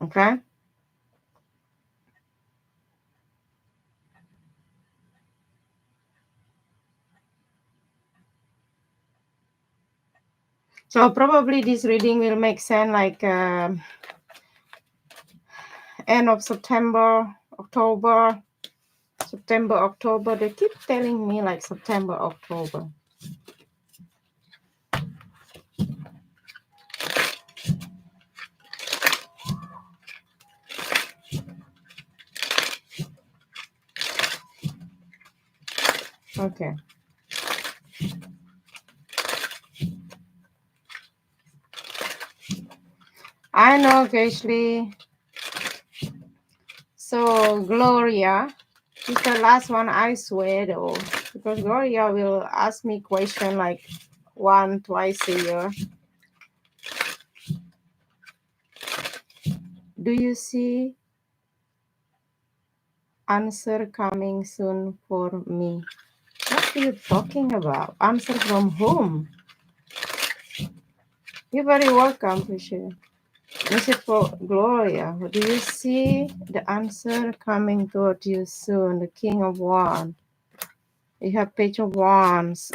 Speaker 1: Okay. So probably this reading will make sense like end of September, October, September, October. They keep telling me like September, October. Okay. I know, Ashley. So Gloria is the last one, I swear though. Because Gloria will ask me question like one, twice a year. Do you see answer coming soon for me? What are you talking about? Answer from whom? You're very welcome, Prisha. This is for Gloria. Do you see the answer coming toward you soon? The King of Wands. You have Page of Wands.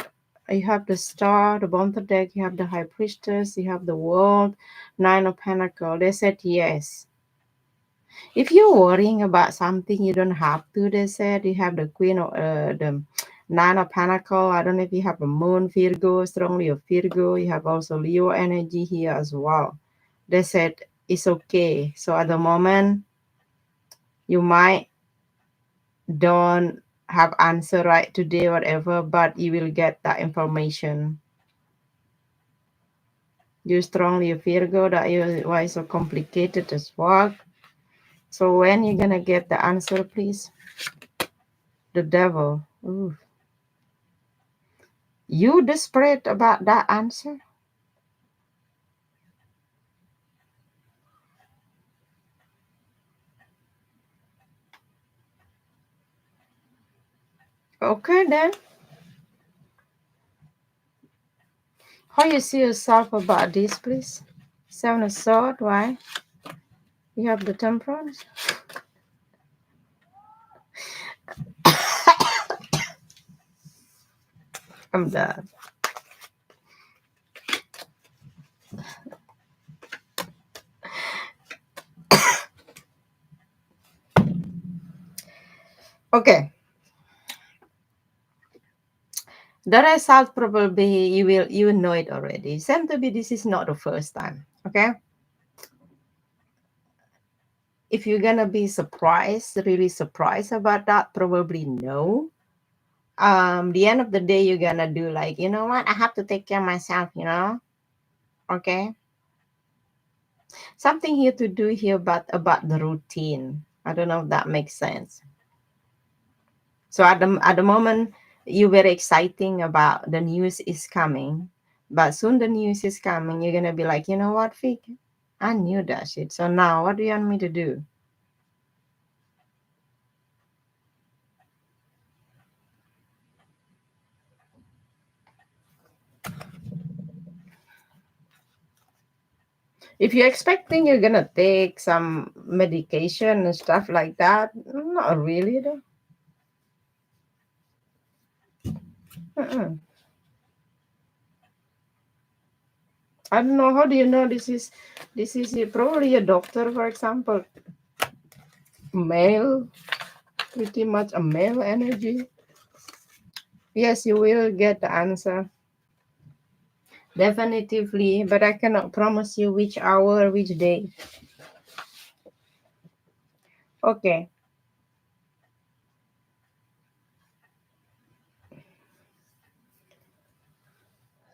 Speaker 1: You have the Star, the Bottom deck. You have the High Priestess. You have the World, Nine of Pentacles. They said yes. If you're worrying about something, you don't have to. They said you have the Queen of the Nine of Pentacles. I don't know if you have a Moon Virgo, strongly of Virgo. You have also Leo energy here as well. They said it's okay. So at the moment, you might don't have answer right today, whatever, but you will get that information. You strongly Virgo, that is why it's so complicated as well. So when you're gonna get the answer, please? The devil. Ooh. You desperate about that answer? Okay then. How you see yourself about this, please? Seven of Swords, why? You have the Temperance. I'm done. Okay. The result probably you will know it already. Seem to be this is not the first time. Okay. If you're gonna be surprised, really surprised about that, probably no. The end of the day, you're gonna do like, you know what? I have to take care of myself. Okay. Something here to do here, but about the routine. I don't know if that makes sense. So at the moment, you're very exciting about the news is coming, but soon the news is coming. You're gonna be like, you know what, Fig? I knew that shit. So now, what do you want me to do? If you're expecting you're gonna take some medication and stuff like that, not really though. Mm-mm. I don't know. How do you know this is probably a doctor, for example, male, pretty much a male energy. Yes, you will get the answer. Definitively, but I cannot promise you which hour, which day. Okay,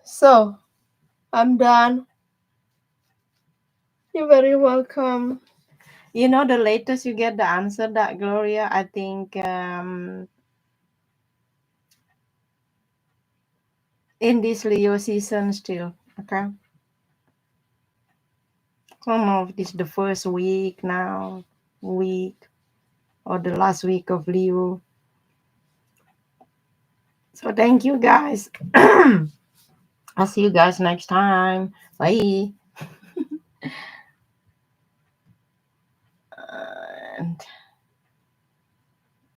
Speaker 1: so I'm done. You're very welcome. You know, the latest you get the answer, that Gloria, I think in this Leo season still. Okay. I don't know if this is the first week now, week, or the last week of Leo. So thank you guys. I'll see you guys next time. Bye. And